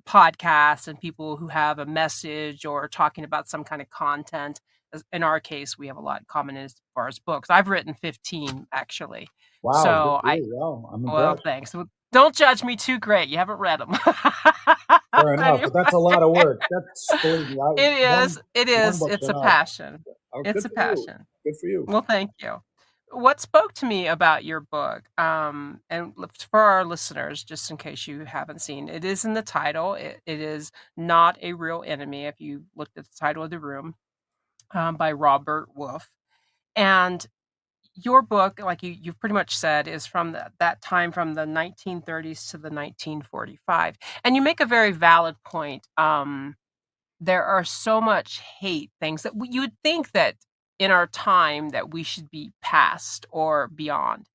[SPEAKER 1] podcasts and people who have a message or talking about some kind of content. In our case, we have a lot in common as far as books. I've written 15 actually.
[SPEAKER 2] Wow, good
[SPEAKER 1] So
[SPEAKER 2] for you. Wow, I'm
[SPEAKER 1] well,
[SPEAKER 2] impressed.
[SPEAKER 1] thanks. Well, don't judge me too great. You haven't read them.
[SPEAKER 2] Fair enough,
[SPEAKER 1] Anyway,
[SPEAKER 2] but that's a lot of work. That's, believe me,
[SPEAKER 1] it
[SPEAKER 2] one
[SPEAKER 1] is. It
[SPEAKER 2] one
[SPEAKER 1] is.
[SPEAKER 2] book's
[SPEAKER 1] It's a
[SPEAKER 2] enough.
[SPEAKER 1] passion.
[SPEAKER 2] Oh,
[SPEAKER 1] It's
[SPEAKER 2] good
[SPEAKER 1] a
[SPEAKER 2] for you.
[SPEAKER 1] passion.
[SPEAKER 2] Good for you.
[SPEAKER 1] Well, thank you. What spoke to me about your book, for our listeners, just in case you haven't seen, it is in the title. It is Not a Real Enemy, if you looked at the title of the room, by Robert Wolf. And your book, like you've pretty much said, is from that time from the 1930s to the 1945. And you make a very valid point. There are so much hate things that you would think that in our time that we should be past or beyond.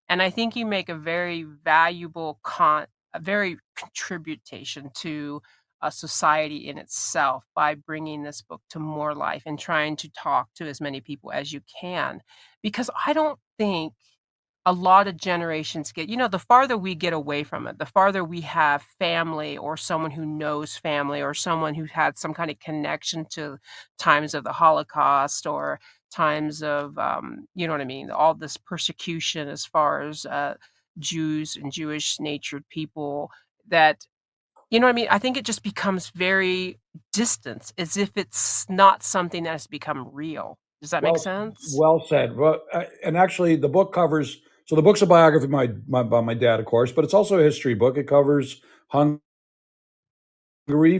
[SPEAKER 1] And I think you make a very valuable a very contribution to a society in itself by bringing this book to more life and trying to talk to as many people as you can. Because I don't think a lot of generations get, the farther we get away from it, the farther we have family or someone who knows family or someone who had some kind of connection to times of the Holocaust or times of, you know what I mean, all this persecution as far as Jews and Jewish natured people that, you know what I mean? I think it just becomes very distant, as if it's not something that has become real. Does that make
[SPEAKER 2] Well,
[SPEAKER 1] sense?
[SPEAKER 2] well said. Well, and actually, the book covers. So the book's a biography of by my dad, of course, but it's also a history book. It covers Hungary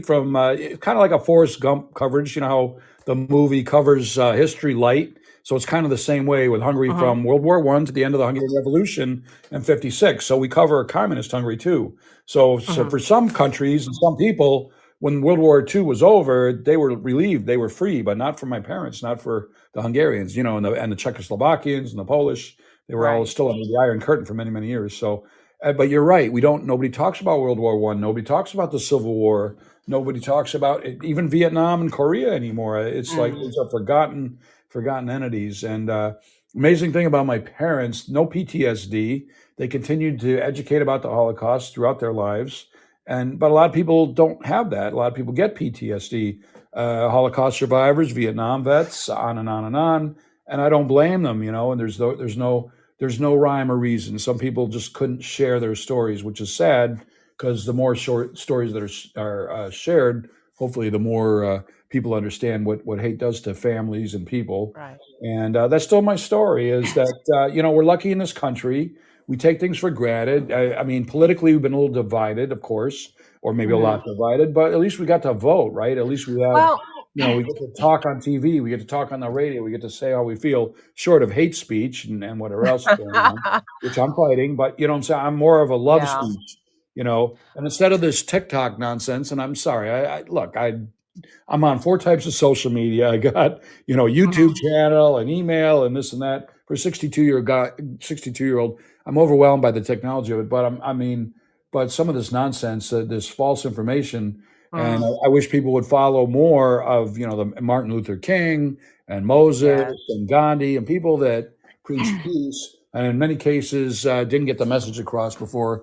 [SPEAKER 2] from kind of like a Forrest Gump coverage. You know how the movie covers history light. So it's kind of the same way with Hungary
[SPEAKER 1] Hmm.
[SPEAKER 2] from World War One to the end of the Hungarian Revolution in '56. So we cover communist Hungary too. So
[SPEAKER 1] Hmm.
[SPEAKER 2] for some countries and some people, when World War II was over, they were relieved, they were free, but not for my parents, not for the Hungarians, and the Czechoslovakians and the Polish. They were all
[SPEAKER 1] Right.
[SPEAKER 2] still under the Iron Curtain for many, many years. So, but you're right. We don't. Nobody talks about World War One. Nobody talks about the Civil War. Nobody talks about it, even Vietnam and Korea anymore. It's like
[SPEAKER 1] Mm.
[SPEAKER 2] these are forgotten entities. And amazing thing about my parents, no PTSD. They continued to educate about the Holocaust throughout their lives. But a lot of people don't have that. A lot of people get PTSD. Holocaust survivors, Vietnam vets, on and on and on. And I don't blame them, And there's no rhyme or reason. Some people just couldn't share their stories, which is sad because the more short stories that are shared, hopefully, the more people understand what hate does to families and people.
[SPEAKER 1] Right.
[SPEAKER 2] And that's still my story. Is that we're lucky in this country. We take things for granted. I mean, politically, we've been a little divided, of course, or maybe a lot
[SPEAKER 1] Mhm.
[SPEAKER 2] divided. But at least we got to vote, right? At least we have,
[SPEAKER 1] Well,
[SPEAKER 2] we get to talk on TV. We get to talk on the radio. We get to say how we feel, short of hate speech and whatever else is going on, which I'm fighting. But you know what I'm saying? I'm more of a love
[SPEAKER 1] yeah.
[SPEAKER 2] speech, and instead of this TikTok nonsense, and I'm sorry, look, I'm on four types of social media. I got, YouTube
[SPEAKER 1] Mhm.
[SPEAKER 2] channel and email and this and that. For a 62-year guy, 62-year-old, I'm overwhelmed by the technology of it. But but some of this nonsense, this false information, and
[SPEAKER 1] Mm.
[SPEAKER 2] I wish people would follow more of, the Martin Luther King and Moses
[SPEAKER 1] Yes.
[SPEAKER 2] and Gandhi and people that preach peace, and in many cases didn't get the message across before it was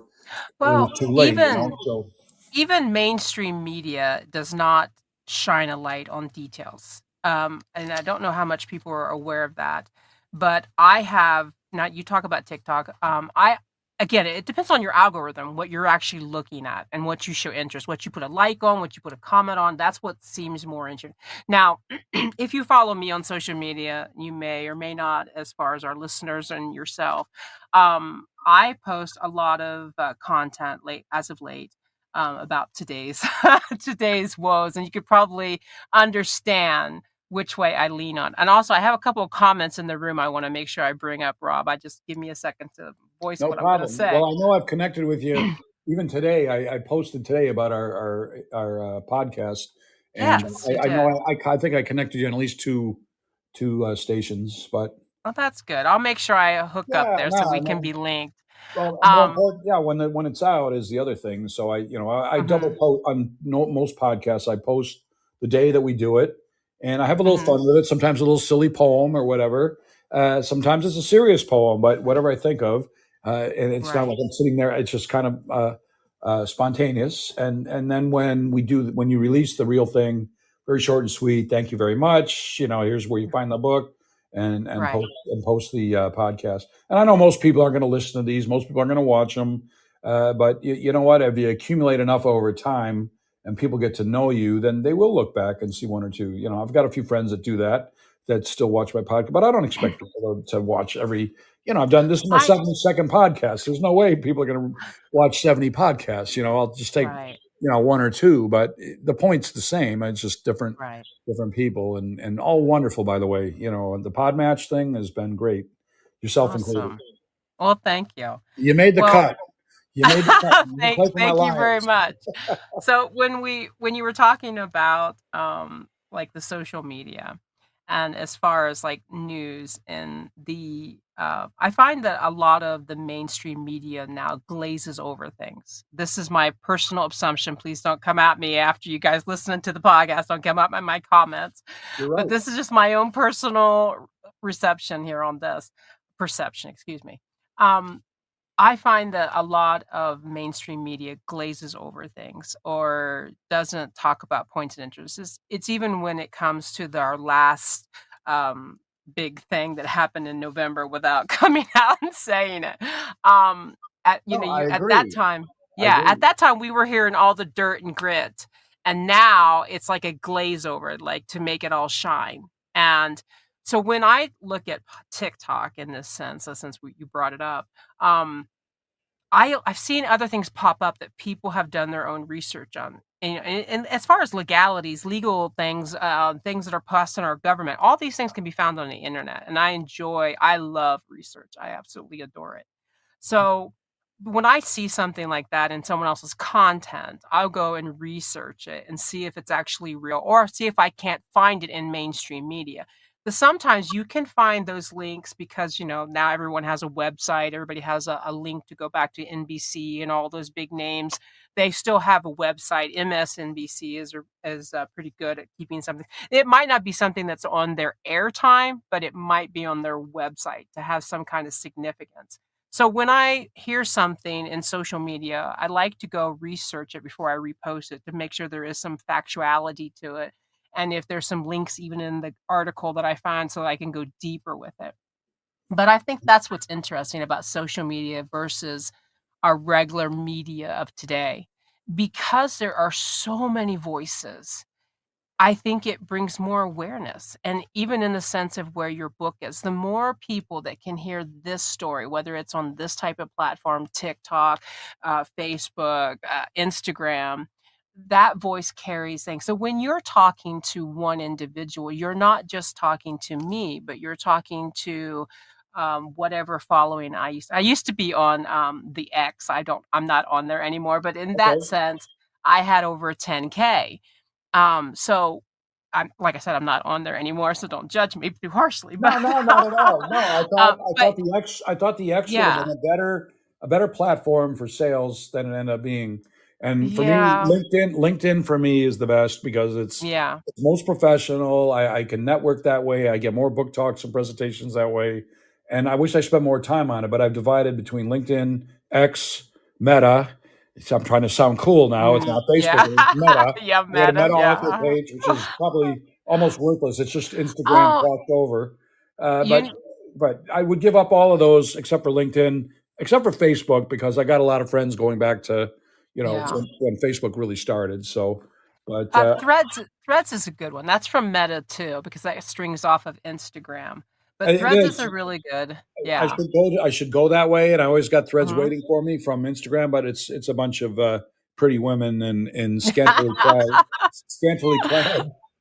[SPEAKER 1] Well,
[SPEAKER 2] too late.
[SPEAKER 1] even
[SPEAKER 2] So
[SPEAKER 1] even mainstream media does not shine a light on details. And I don't know how much people are aware of that, but I have now you talk about TikTok. I again, it depends on your algorithm, what you're actually looking at and what you show interest, what you put a like on, what you put a comment on. That's what seems more interesting. Now, if you follow me on social media, you may or may not, as far as our listeners and yourself. I post a lot of content late as of late about today's today's woes, and you could probably understand which way I lean on. And also, I have a couple of comments in the room I want to make sure I bring up, Rob. I just give me a second to voice
[SPEAKER 2] no
[SPEAKER 1] what I'm going to
[SPEAKER 2] problem.
[SPEAKER 1] say.
[SPEAKER 2] Well, I know I've connected with you even today. I posted today about our podcast, and
[SPEAKER 1] Yes, you
[SPEAKER 2] I know
[SPEAKER 1] did.
[SPEAKER 2] I think I connected you on at least two stations. But
[SPEAKER 1] Well, that's good. I'll make sure I hook up
[SPEAKER 2] yeah,
[SPEAKER 1] there so
[SPEAKER 2] no,
[SPEAKER 1] we can
[SPEAKER 2] no.
[SPEAKER 1] be linked.
[SPEAKER 2] Well, more
[SPEAKER 1] Um,
[SPEAKER 2] important, yeah, when it's out is the other thing. So I double
[SPEAKER 1] mhm.
[SPEAKER 2] post on most podcasts. I post the day that we do it, and I have a little
[SPEAKER 1] Mhm.
[SPEAKER 2] fun with it. Sometimes a little silly poem or whatever. Sometimes it's a serious poem, but whatever I think of, and it's not
[SPEAKER 1] Right.
[SPEAKER 2] like I'm sitting there. It's just kind of spontaneous. And then when you release the real thing, very short and sweet. Thank you very much. Here's where you find the book, and
[SPEAKER 1] Right.
[SPEAKER 2] post the podcast. And I know most people aren't going to listen to these. Most people aren't going to watch them. But you know what? If you accumulate enough over time, and people get to know you, then they will look back and see one or two. I've got a few friends that do that still watch my podcast, but I don't expect people to watch every. I've done this is my
[SPEAKER 1] I
[SPEAKER 2] 72nd podcast. There's no way people are going to watch 70 podcasts. I'll just take
[SPEAKER 1] Right.
[SPEAKER 2] one or two, but the point's the same. It's just
[SPEAKER 1] Right.
[SPEAKER 2] different people, and all wonderful, by the way. The pod match thing has been great, yourself included.
[SPEAKER 1] Awesome. Well, thank you.
[SPEAKER 2] You made the
[SPEAKER 1] Well,
[SPEAKER 2] cut. You made the cut. You're replacing my
[SPEAKER 1] thank you very
[SPEAKER 2] lines.
[SPEAKER 1] much. So when you were talking about like the social media, and as far as like news and I find that a lot of the mainstream media now glazes over things. This is my personal assumption. Please don't come at me after you guys listening to the podcast. Don't come at my comments.
[SPEAKER 2] You're
[SPEAKER 1] But
[SPEAKER 2] right.
[SPEAKER 1] this is just my own personal reception here on this perception, excuse me. Um, I find that a lot of mainstream media glazes over things or doesn't talk about points of interest. It's even when it comes to our last um, big thing that happened in November without coming out and saying it.
[SPEAKER 2] No, I
[SPEAKER 1] You at that
[SPEAKER 2] agree.
[SPEAKER 1] time,
[SPEAKER 2] I
[SPEAKER 1] yeah, at
[SPEAKER 2] agree.
[SPEAKER 1] that time we were hearing all the dirt and grit, and now it's like a glaze over it, like to make it all shine. And so when I look at TikTok in this sense, since you brought it up, um, I've seen other things pop up that people have done their own research on. And as far as legalities, legal things, things that are passed in our government, all these things can be found on the internet. And I love research. I absolutely adore it. So when I see something like that in someone else's content, I'll go and research it and see if it's actually real or see if I can't find it in mainstream media. But sometimes you can find those links because, now everyone has a website, everybody has a link to go back to NBC and all those big names. They still have a website. MSNBC is pretty good at keeping something. It might not be something that's on their airtime, but it might be on their website to have some kind of significance. So when I hear something in social media, I like to go research it before I repost it to make sure there is some factuality to it. And if there's some links even in the article that I find so that I can go deeper with it. But I think that's what's interesting about social media versus our regular media of today. Because there are so many voices, I think it brings more awareness, and even in the sense of where your book is, the more people that can hear this story, whether it's on this type of platform, TikTok, Facebook, Instagram, that voice carries things. So when you're talking to one individual, you're not just talking to me, but you're talking to whatever following I used to be on the X. I'm not on there anymore, but in that
[SPEAKER 2] Okay.
[SPEAKER 1] sense, I had over 10K. So I'm like I said, I'm not on there anymore, so don't judge me too harshly, but
[SPEAKER 2] No, no, not at all. No,
[SPEAKER 1] but
[SPEAKER 2] I thought the X would have
[SPEAKER 1] yeah,
[SPEAKER 2] been a better platform for sales than it ended up being. And for me,
[SPEAKER 1] yeah,
[SPEAKER 2] LinkedIn for me is the best because
[SPEAKER 1] yeah,
[SPEAKER 2] it's most professional. I can network that way. I get more book talks and presentations that way. And I wish I spent more time on it, but I've divided between LinkedIn, X, Meta. So I'm trying to sound cool now. It's not Facebook,
[SPEAKER 1] yeah,
[SPEAKER 2] it's Meta.
[SPEAKER 1] yeah,
[SPEAKER 2] I got a
[SPEAKER 1] meta,
[SPEAKER 2] Meta author
[SPEAKER 1] yeah.
[SPEAKER 2] page, which is probably almost worthless. It's just Instagram
[SPEAKER 1] Oh,
[SPEAKER 2] crossed over. Uh, but
[SPEAKER 1] you,
[SPEAKER 2] but I would give up all of those except for LinkedIn, except for Facebook, because I got a lot of friends going back to
[SPEAKER 1] yeah.
[SPEAKER 2] when Facebook really started. So, but
[SPEAKER 1] Threads is a good one. That's from Meta too, because that strings off of Instagram. But
[SPEAKER 2] it
[SPEAKER 1] Threads is
[SPEAKER 2] is.
[SPEAKER 1] a really good, yeah.
[SPEAKER 2] I should go that way, and I always got threads
[SPEAKER 1] Mhm.
[SPEAKER 2] waiting for me from Instagram, but it's a bunch of pretty women in scantily clad,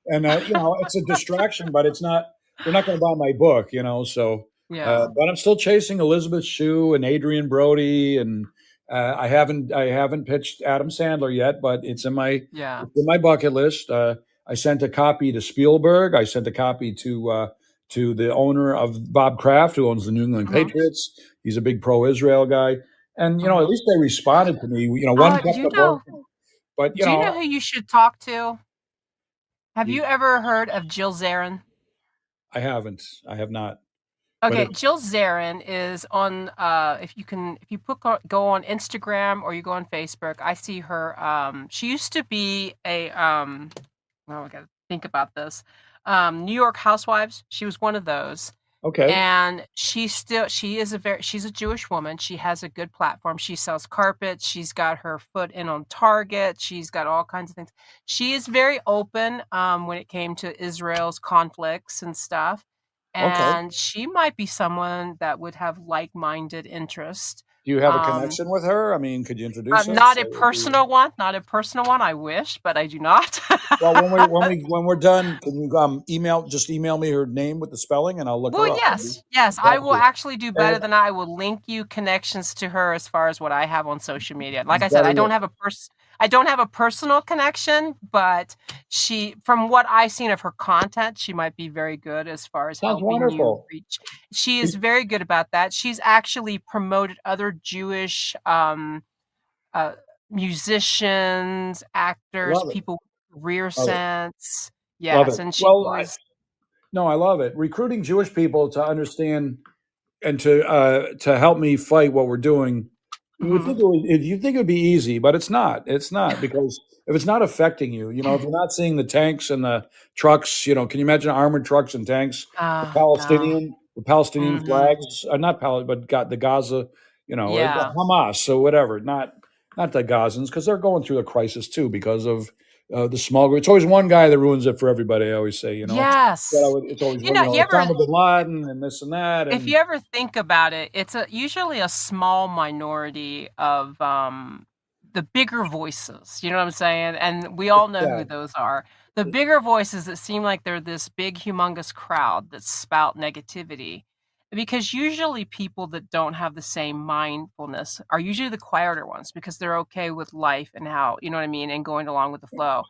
[SPEAKER 2] and it's a distraction, but it's not. They're not going to buy my book, so.
[SPEAKER 1] Yeah,
[SPEAKER 2] But I'm still chasing Elizabeth Shue and Adrian Brody, and I haven't pitched Adam Sandler yet, but
[SPEAKER 1] yeah.
[SPEAKER 2] it's in my bucket list. I sent a copy to Spielberg. I sent a copy to the owner of Bob Kraft, who owns the New England
[SPEAKER 1] Mhm,
[SPEAKER 2] Patriots. He's a big pro-Israel guy, and at
[SPEAKER 1] mhm.
[SPEAKER 2] least they responded to me. One kept
[SPEAKER 1] You
[SPEAKER 2] the book,
[SPEAKER 1] know
[SPEAKER 2] but
[SPEAKER 1] do you know who you should talk to? Have you ever heard of Jill Zarin?
[SPEAKER 2] I haven't. I have not. But
[SPEAKER 1] Okay,
[SPEAKER 2] if
[SPEAKER 1] Jill Zarin is on if you go on Instagram or you go on Facebook, I see her she used to be a well, I got to think about this. New York Housewives, she was one of those.
[SPEAKER 2] okay,
[SPEAKER 1] And she's a Jewish woman. She has a good platform. She sells carpets. She's got her foot in on Target. She's got all kinds of things. She is very open when it came to Israel's conflicts and stuff.
[SPEAKER 2] okay.
[SPEAKER 1] And she might be someone that would have like-minded interest.
[SPEAKER 2] Do you have a
[SPEAKER 1] Um,
[SPEAKER 2] connection with her? I mean, could you introduce us?
[SPEAKER 1] not a personal one, not a personal one. I wish, but I do not.
[SPEAKER 2] Well, when we're done, can you email me her name with the spelling, and I'll look
[SPEAKER 1] Well,
[SPEAKER 2] her up. I'd be
[SPEAKER 1] yes, yes, I
[SPEAKER 2] glad
[SPEAKER 1] will
[SPEAKER 2] to.
[SPEAKER 1] actually do better
[SPEAKER 2] And
[SPEAKER 1] than I will link you connections to her as far as what I have on social media. Like I said,
[SPEAKER 2] very
[SPEAKER 1] I don't have a personal connection, but from what I've seen of her content, she might be very good as far as
[SPEAKER 2] sounds
[SPEAKER 1] helping you
[SPEAKER 2] wonderful.
[SPEAKER 1] reach. She is very good about that. She's actually promoted other Jewish uh, musicians, actors,
[SPEAKER 2] Love it,
[SPEAKER 1] people with career
[SPEAKER 2] love it,
[SPEAKER 1] sense.
[SPEAKER 2] love it.
[SPEAKER 1] Yes, and she
[SPEAKER 2] Well,
[SPEAKER 1] was.
[SPEAKER 2] no, I love it. Recruiting Jewish people to understand and to help me fight what we're doing.
[SPEAKER 1] Mhm.
[SPEAKER 2] You think it would be easy, but it's not. It's not because if it's not affecting you, if you're not seeing the tanks and the trucks, can you imagine armored trucks and tanks,
[SPEAKER 1] No.
[SPEAKER 2] the Palestinian
[SPEAKER 1] Mhm.
[SPEAKER 2] flags, not but got the Gaza, the
[SPEAKER 1] Yeah.
[SPEAKER 2] Hamas, so whatever, not the Gazans because they're going through a crisis too because of the small group. It's always one guy that ruins it for everybody. I always say,
[SPEAKER 1] Yes.
[SPEAKER 2] it's always
[SPEAKER 1] You know, you ever
[SPEAKER 2] Osama bin Laden and this and that,
[SPEAKER 1] if
[SPEAKER 2] and
[SPEAKER 1] you ever think about it, it's usually a small minority of the bigger voices. You know what I'm saying? And we all
[SPEAKER 2] it's
[SPEAKER 1] know who
[SPEAKER 2] sad.
[SPEAKER 1] those are. The bigger voices that seem like they're this big, humongous crowd that spout negativity. Because usually people that don't have the same mindfulness are usually the quieter ones because they're okay with life and how, you know what I mean, and going along with the flow.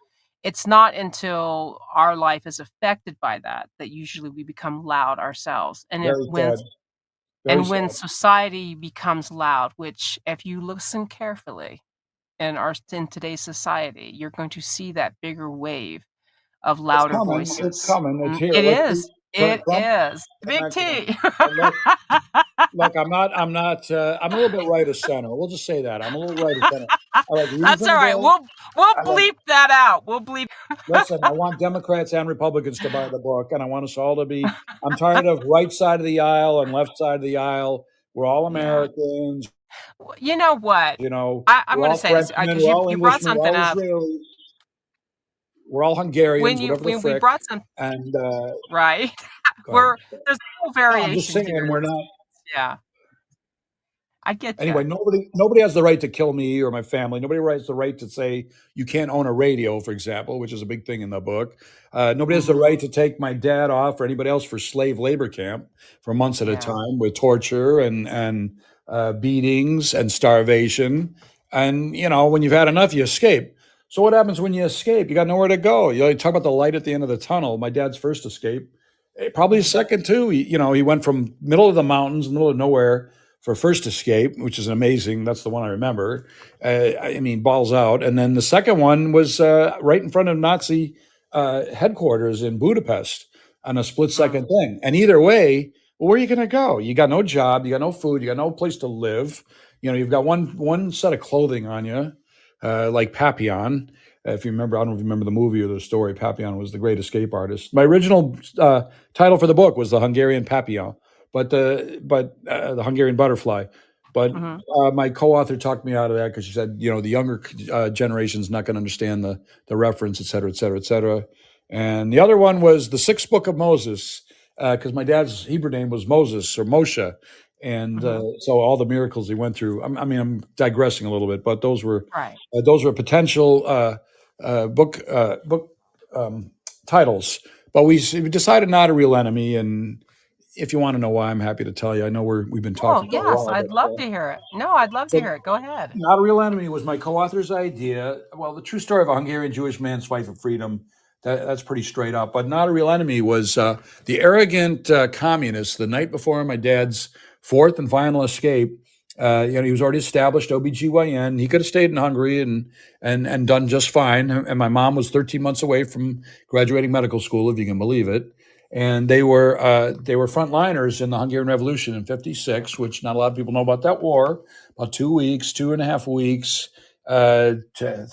[SPEAKER 1] It's not until our life is affected by that that usually we become loud ourselves.
[SPEAKER 2] Very sad. Very
[SPEAKER 1] When
[SPEAKER 2] sad.
[SPEAKER 1] society becomes loud, which if you listen carefully in today's society, you're going to see that bigger wave of
[SPEAKER 2] It's
[SPEAKER 1] louder
[SPEAKER 2] coming. It's
[SPEAKER 1] voices.
[SPEAKER 2] coming. It's here.
[SPEAKER 1] It
[SPEAKER 2] Let's see.
[SPEAKER 1] is. It
[SPEAKER 2] Trump.
[SPEAKER 1] is.
[SPEAKER 2] I'm
[SPEAKER 1] Big
[SPEAKER 2] not gonna.
[SPEAKER 1] T.
[SPEAKER 2] Look, look. I'm not. I'm not. I'm a little bit right of center. We'll just say that I'm a little right of center. I like
[SPEAKER 1] That's all right.
[SPEAKER 2] reasonable.
[SPEAKER 1] We'll
[SPEAKER 2] I like.
[SPEAKER 1] bleep that out. We'll bleep.
[SPEAKER 2] Listen. I want Democrats and Republicans to buy the book, and I want us all to be. I'm tired of right side of the aisle and left side of the aisle. We're all
[SPEAKER 1] Yeah.
[SPEAKER 2] Americans.
[SPEAKER 1] You know what? I'm
[SPEAKER 2] We're
[SPEAKER 1] going to
[SPEAKER 2] all
[SPEAKER 1] say this
[SPEAKER 2] Frenchmen.
[SPEAKER 1] because
[SPEAKER 2] We're all
[SPEAKER 1] you brought
[SPEAKER 2] Englishmen. We're
[SPEAKER 1] something
[SPEAKER 2] all
[SPEAKER 1] up
[SPEAKER 2] Israelis. We're all Hungarians. Whatever the
[SPEAKER 1] when we
[SPEAKER 2] frick.
[SPEAKER 1] brought some
[SPEAKER 2] And
[SPEAKER 1] right.
[SPEAKER 2] go ahead.
[SPEAKER 1] There's no
[SPEAKER 2] No, I'm just
[SPEAKER 1] variations
[SPEAKER 2] saying
[SPEAKER 1] here.
[SPEAKER 2] we're not.
[SPEAKER 1] Yeah, I get you.
[SPEAKER 2] Anyway, nobody has the right to kill me or my family. Nobody has the right to say you can't own a radio, for example, which is a big thing in the book. Nobody has the
[SPEAKER 1] Mhm.
[SPEAKER 2] right to take my dad off or anybody else for slave labor camp for months at a
[SPEAKER 1] Yeah.
[SPEAKER 2] time with torture and beatings and starvation. And when you've had enough, you escape. So what happens when you escape? You got nowhere to go. You talk about the light at the end of the tunnel. My dad's first escape, probably his
[SPEAKER 1] Mhm.
[SPEAKER 2] second too. He went from middle of the mountains, middle of nowhere for first escape, which is amazing. That's the one I remember. I mean, balls out. And then the second one was right in front of Nazi headquarters in Budapest on a split
[SPEAKER 1] Mm.
[SPEAKER 2] second thing. And either way, well, where are you going to go? You got no job, you got no food, you got no place to live. You've got one set of clothing on you, like Papillon. If you remember, I don't know if you remember the movie or the story. Papillon was the great escape artist. My original title for the book was The Hungarian Papillon, but the Hungarian butterfly. But
[SPEAKER 1] Mhm.
[SPEAKER 2] my co-author talked me out of that because she said, the younger generation's not going to understand the reference, et cetera, et cetera, et cetera. And the other one was the sixth book of Moses, because my dad's Hebrew name was Moses or Moshe, and
[SPEAKER 1] Mhm.
[SPEAKER 2] so all the miracles he went through. I'm digressing a little bit, but
[SPEAKER 1] Right.
[SPEAKER 2] those were potential book titles. But we decided not a real enemy, and if you want to know why, I'm happy to tell you. I know we've been
[SPEAKER 1] Oh,
[SPEAKER 2] talking for a
[SPEAKER 1] yes,
[SPEAKER 2] while,
[SPEAKER 1] I'd love
[SPEAKER 2] but
[SPEAKER 1] to hear it. No, I'd love to
[SPEAKER 2] so
[SPEAKER 1] hear it. Go ahead.
[SPEAKER 2] not a real enemy was my co-author's idea. Well, the true story of a Hungarian Jewish man's fight for freedom. That's pretty straight up. But not a real enemy was the arrogant communists. The night before my dad's fourth and final escape, He was already established OBGYN. He could have stayed in Hungary and done just fine. And my mom was 13 months away from graduating medical school, if you can believe it. And they were frontliners in the Hungarian Revolution in '56, which not a lot of people know about that war. About 2 weeks, 2.5 weeks,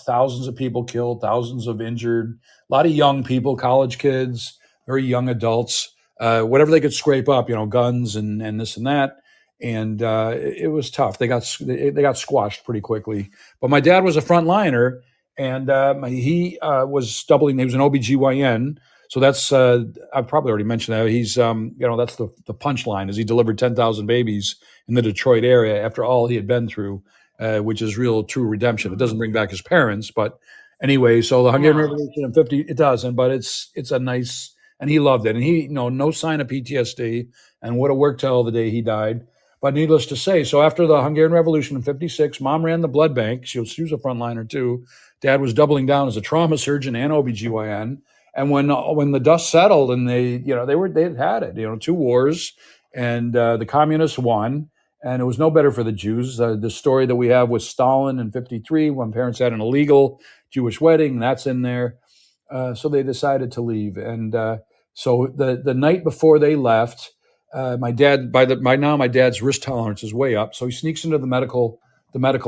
[SPEAKER 2] thousands of people killed, thousands of injured, a lot of young people, college kids, very young adults, whatever they could scrape up, guns and this and that. And it was tough. They got squashed pretty quickly. But my dad was a frontliner, and he was doubling. He was an OBGYN. So that's I've probably already mentioned that. He's that's the punchline is he delivered 10,000 babies in the Detroit area after all he had been through, which is real true redemption. It doesn't bring back his parents, but anyway. So the Hungarian
[SPEAKER 1] No.
[SPEAKER 2] Revolution in '50, it doesn't, but it's a nice, and he loved it, and he no sign of PTSD, and would have worked till the day he died. But needless to say, so after the Hungarian Revolution in '56, mom ran the blood bank. She was a frontliner too. Dad was doubling down as a trauma surgeon and OBGYN. And when the dust settled and they had it, 2 wars, and the communists won, and it was no better for the Jews. The story that we have with Stalin in '53, when parents had an illegal Jewish wedding, that's in there. So they decided to leave, and so the night before they left, my dad by now my dad's risk tolerance is way up, so he sneaks into the medical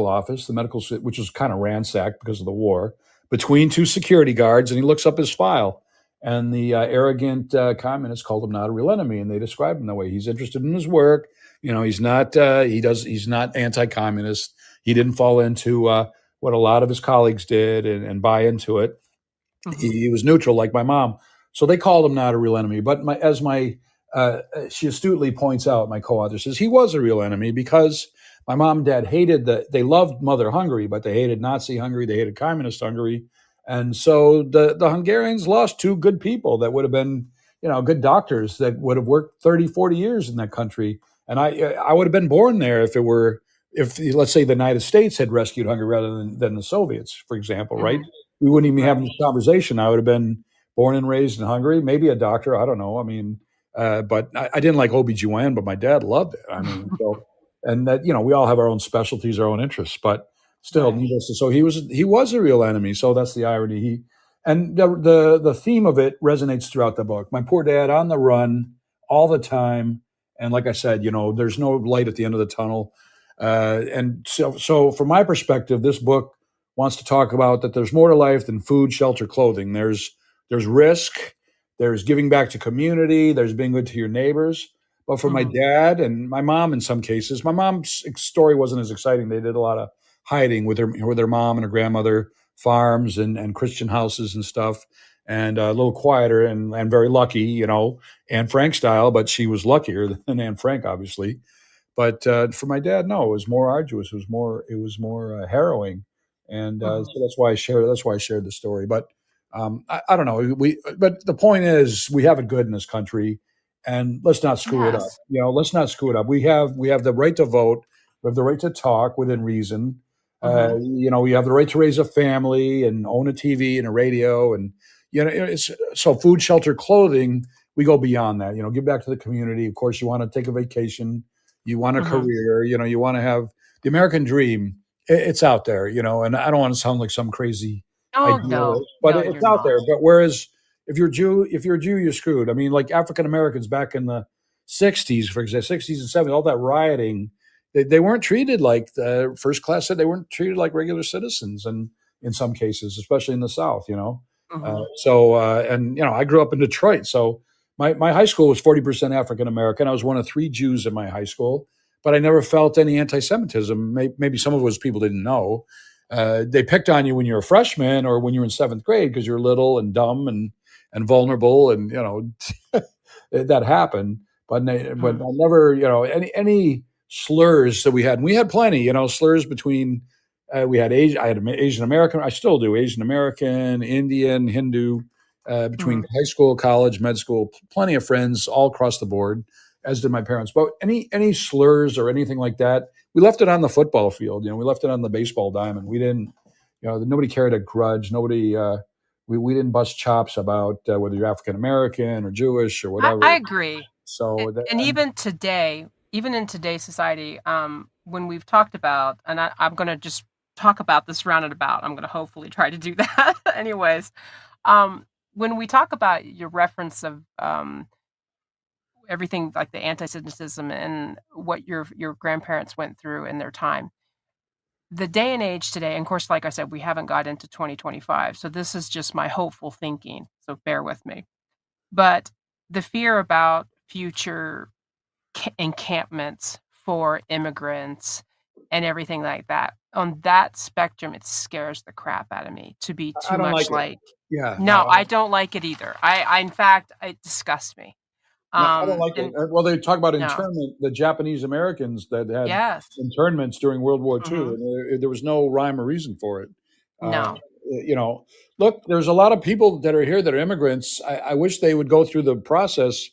[SPEAKER 2] office, which was kind of ransacked because of the war, between two security guards, and he looks up his file. And the arrogant communists called him not a real enemy, and they described him that way. He's interested in his work. He's not. He's not anti-communist. He didn't fall into what a lot of his colleagues did and buy into it.
[SPEAKER 1] Hmm.
[SPEAKER 2] He was neutral, like my mom. So they called him not a real enemy. But she astutely points out, my co-author says he was a real enemy because my mom and dad they loved Mother Hungary, but they hated Nazi Hungary, they hated Communist Hungary, and so the Hungarians lost two good people that would have been good doctors that would have worked 30, 40 years in that country, and I would have been born there if let's say the United States had rescued Hungary rather than the Soviets, for example, right?
[SPEAKER 1] Hmm.
[SPEAKER 2] We wouldn't even be having
[SPEAKER 1] Right.
[SPEAKER 2] this conversation. I would have been born and raised in Hungary, maybe a doctor. I don't know. I mean, but I didn't like OBGYN, but my dad loved it. I mean, so, and that, we all have our own specialties, our own interests, but still,
[SPEAKER 1] Right.
[SPEAKER 2] needless to, so he was a real enemy. So that's the irony. And the theme of it resonates throughout the book. My poor dad on the run all the time. And like I said, there's no light at the end of the tunnel. And so from my perspective, this book wants to talk about that there's more to life than food, shelter, clothing. There's risk, there's giving back to community, there's being good to your neighbors. But for my
[SPEAKER 1] Hmm.
[SPEAKER 2] dad and my mom, in some cases, my mom's story wasn't as exciting. They did a lot of hiding with her mom and her grandmother, farms and Christian houses and stuff, and a little quieter and very lucky, Anne Frank style. But she was luckier than Anne Frank, obviously. But for my dad, no, it was more arduous. It was more harrowing, and
[SPEAKER 1] Hmm.
[SPEAKER 2] so that's why I shared the story. But I don't know. But the point is, we have it good in this country, and let's not screw it up.
[SPEAKER 1] Yes.
[SPEAKER 2] Let's not screw it up. We have the right to vote. We have the right to talk within reason.
[SPEAKER 1] Hmm.
[SPEAKER 2] We have the right to raise a family and own a TV and a radio, and so food, shelter, clothing. We go beyond that. Give back to the community. Of course, you want to take a vacation, you want a
[SPEAKER 1] Hmm.
[SPEAKER 2] career, you want to have the American dream. It's out there, and I don't want to sound like some crazy
[SPEAKER 1] Oh no,
[SPEAKER 2] idealist, but
[SPEAKER 1] no,
[SPEAKER 2] it's
[SPEAKER 1] you're
[SPEAKER 2] out
[SPEAKER 1] not.
[SPEAKER 2] there. But whereas if you're Jew, you're screwed. I mean, like African Americans back in the '60s, for example, '60s and '70s, all that rioting, they weren't treated like the first class. They weren't treated like regular citizens, and in some cases, especially in the South,
[SPEAKER 1] Hmm.
[SPEAKER 2] and I grew up in Detroit, so my high school was 40% African American. I was one of three Jews in my high school, but I never felt any anti-Semitism. Maybe some of it was people didn't know. They picked on you when you were a freshman or when you were in seventh grade because you're little and dumb and vulnerable, and that happened. But
[SPEAKER 1] Hmm.
[SPEAKER 2] I never, any slurs that we had. And we had plenty, slurs between. We had Asian. I had Asian American. I still do Asian American, Indian, Hindu. Between
[SPEAKER 1] Hmm.
[SPEAKER 2] high school, college, med school, plenty of friends all across the board, as did my parents. But any slurs or anything like that, we left it on the football field. We left it on the baseball diamond. We didn't, nobody carried a grudge. Nobody, we didn't bust chops about whether you're African American or Jewish or
[SPEAKER 1] I
[SPEAKER 2] whatever.
[SPEAKER 1] agree.
[SPEAKER 2] So
[SPEAKER 1] And even today, even in today's society, when we've talked about, and I'm going to just talk about this roundabout. I'm going to hopefully try to do that. Anyways, when we talk about your reference of everything like the anti-Semitism and what your grandparents went through in their time, the day and age today, and of course, like I said, we haven't got into 2025, so this is just my hopeful thinking. So bear with me. But the fear about future encampments for immigrants and everything like that. On that spectrum, it scares the crap out of me to be
[SPEAKER 2] I
[SPEAKER 1] too
[SPEAKER 2] don't
[SPEAKER 1] much
[SPEAKER 2] like it.
[SPEAKER 1] like,
[SPEAKER 2] Yeah,
[SPEAKER 1] no,
[SPEAKER 2] no,
[SPEAKER 1] I don't like it either. In fact, it disgusts me.
[SPEAKER 2] no, I don't like it.
[SPEAKER 1] And
[SPEAKER 2] Well, they talk about
[SPEAKER 1] no,
[SPEAKER 2] internment. The Japanese Americans that had
[SPEAKER 1] yes,
[SPEAKER 2] internments during World War II,
[SPEAKER 1] hmm
[SPEAKER 2] and there was no rhyme or reason for it. Uh,
[SPEAKER 1] no,
[SPEAKER 2] you know, look, there's a lot of people that are here that are immigrants. I wish they would go through the process.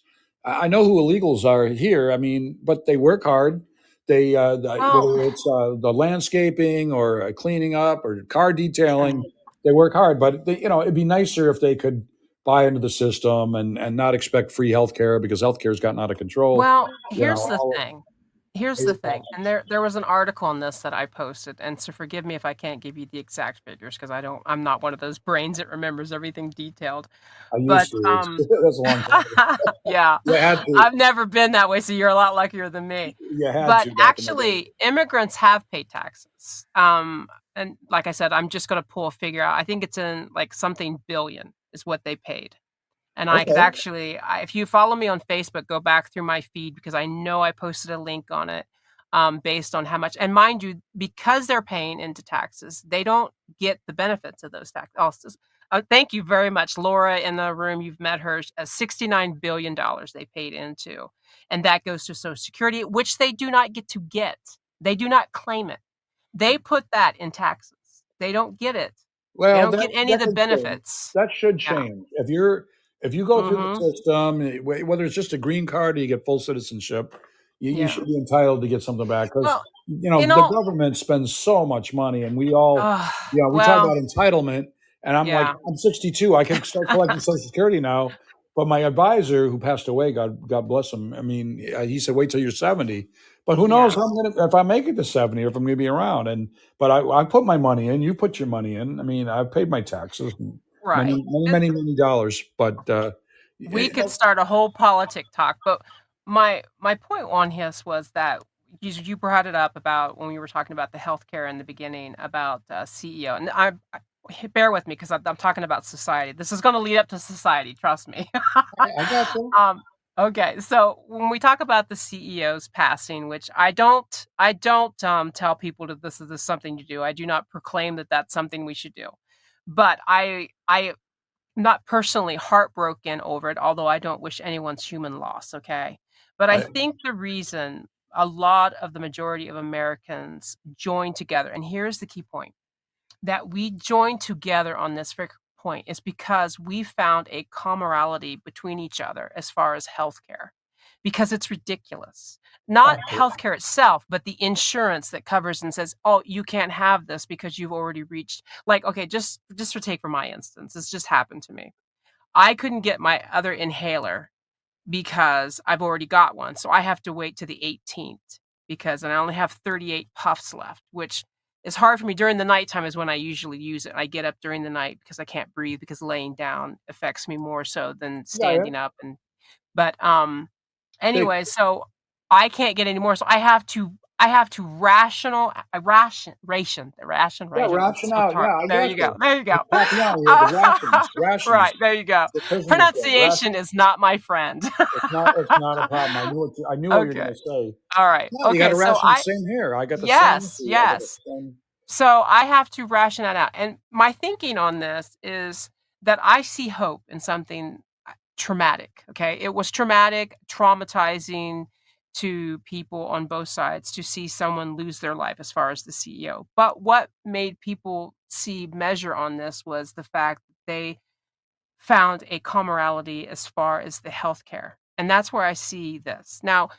[SPEAKER 2] I know who illegals are here. I mean, but they work hard.
[SPEAKER 1] well,
[SPEAKER 2] Whether it's the landscaping or cleaning up or car
[SPEAKER 1] yeah.
[SPEAKER 2] detailing, they work hard. But it'd be nicer if they could buy into the system and not expect free healthcare because healthcare has gotten out of control.
[SPEAKER 1] Well,
[SPEAKER 2] You know,
[SPEAKER 1] here's the
[SPEAKER 2] all,
[SPEAKER 1] thing. Here's
[SPEAKER 2] pay
[SPEAKER 1] the
[SPEAKER 2] your
[SPEAKER 1] thing, and
[SPEAKER 2] taxes.
[SPEAKER 1] there was an article on this that I posted, and so forgive me if I can't give you the exact figures because I'm not one of those brains that remembers everything detailed.
[SPEAKER 2] I used
[SPEAKER 1] But,
[SPEAKER 2] to. That's a long time ago.
[SPEAKER 1] yeah,
[SPEAKER 2] You had to.
[SPEAKER 1] I've never been that way, so you're a lot luckier than me.
[SPEAKER 2] You had
[SPEAKER 1] But
[SPEAKER 2] to back in the day.
[SPEAKER 1] actually, immigrants have paid taxes. And like I said, I'm just gonna pull a figure out. I think it's in, like, something billion is what they paid. And I could
[SPEAKER 2] Okay.
[SPEAKER 1] actually, if you follow me on Facebook, go back through my feed because I know I posted a link on it based on how much. And mind you, because they're paying into taxes, they don't get the benefits of those taxes. Thank you very much, Laura, in the room. You've met her. $69 billion they paid into, and that goes to Social Security, which they do not get to get. They do not claim it. They put that in taxes. They don't get it. They
[SPEAKER 2] Well,
[SPEAKER 1] don't get any of
[SPEAKER 2] that
[SPEAKER 1] the
[SPEAKER 2] could change.
[SPEAKER 1] benefits.
[SPEAKER 2] That should
[SPEAKER 1] Yeah.
[SPEAKER 2] change. If you go through the
[SPEAKER 1] Mm-hmm.
[SPEAKER 2] system, whether it's just a green card or you get full citizenship, you
[SPEAKER 1] Yeah.
[SPEAKER 2] should be entitled to get something back because
[SPEAKER 1] Well, you
[SPEAKER 2] the
[SPEAKER 1] know,
[SPEAKER 2] government spends so much money, and we all,
[SPEAKER 1] uh,
[SPEAKER 2] we talk
[SPEAKER 1] well,
[SPEAKER 2] about entitlement, and I'm like,
[SPEAKER 1] yeah,
[SPEAKER 2] I'm 62, I can start collecting Social Security now. But my advisor, who passed away, God bless him. I mean, he said, wait till you're 70. But who knows
[SPEAKER 1] yeah,
[SPEAKER 2] how if I make it to 70 or if I'm going to be around. But I put my money in. You put your money in. I mean, I've paid my taxes,
[SPEAKER 1] right.
[SPEAKER 2] many dollars. But
[SPEAKER 1] We could start a whole politic talk, but my point on this was that you brought it up about when we were talking about the healthcare in the beginning about CEO, and bear with me because I'm talking about society. This is going to lead up to society. Trust me.
[SPEAKER 2] I got you.
[SPEAKER 1] um, okay, so when we talk about the CEO's passing, which I don't tell people that this is something to do. I do not proclaim that that's something we should do, but I not personally heartbroken over it, although I don't wish anyone's human loss, okay? But I
[SPEAKER 2] I,
[SPEAKER 1] think the reason a lot of the majority of Americans join together, and here's the key point, that we join together on this point is because we found a camaraderie between each other as far as healthcare, because it's ridiculous. Not healthcare itself, but the insurance that covers and says, "Oh, you can't have this because you've already reached." Like, okay, just for take for my instance, this just happened to me. I couldn't get my other inhaler because I've already got one. So I have to wait to the 18th because and I only have 38 puffs left, which is hard for me during the nighttime is when I usually use it. I get up during the night because I can't breathe because laying down affects me more so than
[SPEAKER 2] yeah, yeah.
[SPEAKER 1] standing up and but
[SPEAKER 2] They,
[SPEAKER 1] anyway, so I can't get any more. So I have to
[SPEAKER 2] yeah,
[SPEAKER 1] ration. It's
[SPEAKER 2] ration
[SPEAKER 1] so
[SPEAKER 2] out.
[SPEAKER 1] tard.
[SPEAKER 2] Yeah, I
[SPEAKER 1] There
[SPEAKER 2] got
[SPEAKER 1] you go.
[SPEAKER 2] you.
[SPEAKER 1] There you go.
[SPEAKER 2] Like Papillon, we had the rations.
[SPEAKER 1] Right,
[SPEAKER 2] Rations.
[SPEAKER 1] there you go.
[SPEAKER 2] The prisoner said
[SPEAKER 1] Pronunciation
[SPEAKER 2] rations.
[SPEAKER 1] is not my friend.
[SPEAKER 2] It's not a problem. I knew what you were
[SPEAKER 1] Okay.
[SPEAKER 2] going to say.
[SPEAKER 1] All right.
[SPEAKER 2] Yeah, you got
[SPEAKER 1] Okay,
[SPEAKER 2] to
[SPEAKER 1] so
[SPEAKER 2] ration. Same here. I got the same
[SPEAKER 1] yes,
[SPEAKER 2] issue. I got the
[SPEAKER 1] yes.
[SPEAKER 2] same.
[SPEAKER 1] So I have to ration that out. And my thinking on this is that I see hope in something traumatic. Okay. It was traumatic, traumatizing to people on both sides to see someone lose their life as far as the CEO. But what made people see measure on this was the fact that they found a camaraderie as far as the healthcare. And that's where I see this. Now,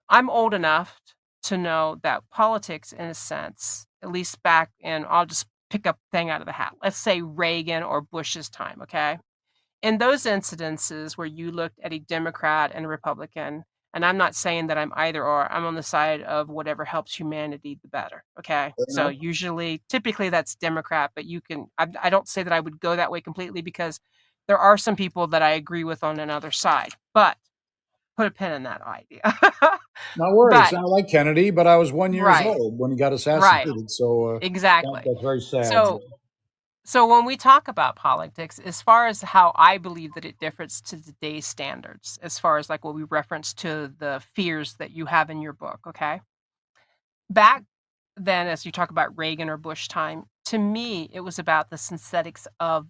[SPEAKER 1] I'm old enough to know that politics, in a sense, at least back in, I'll just pick a thing out of the hat. Let's say Reagan or Bush's time, okay? In those incidences where you looked at a Democrat and a Republican, And I'm not saying that I'm either or. I'm on the side of whatever helps humanity, the better. Okay.
[SPEAKER 2] Fair
[SPEAKER 1] So
[SPEAKER 2] enough.
[SPEAKER 1] typically that's Democrat, but I don't say that I would go that way completely because there are some people that I agree with on another side. But put a pin in that idea.
[SPEAKER 2] No worries.
[SPEAKER 1] But
[SPEAKER 2] I like Kennedy, but I was 1 years
[SPEAKER 1] right,
[SPEAKER 2] old when he got
[SPEAKER 1] right,
[SPEAKER 2] assassinated. So
[SPEAKER 1] exactly.
[SPEAKER 2] that's very sad.
[SPEAKER 1] So so when we talk about politics, as far as how I believe that it differs to today's standards, as far as like what we reference to the fears that you have in your book, okay? Back then, as you talk about Reagan or Bush time, to me, it was about the synthetics of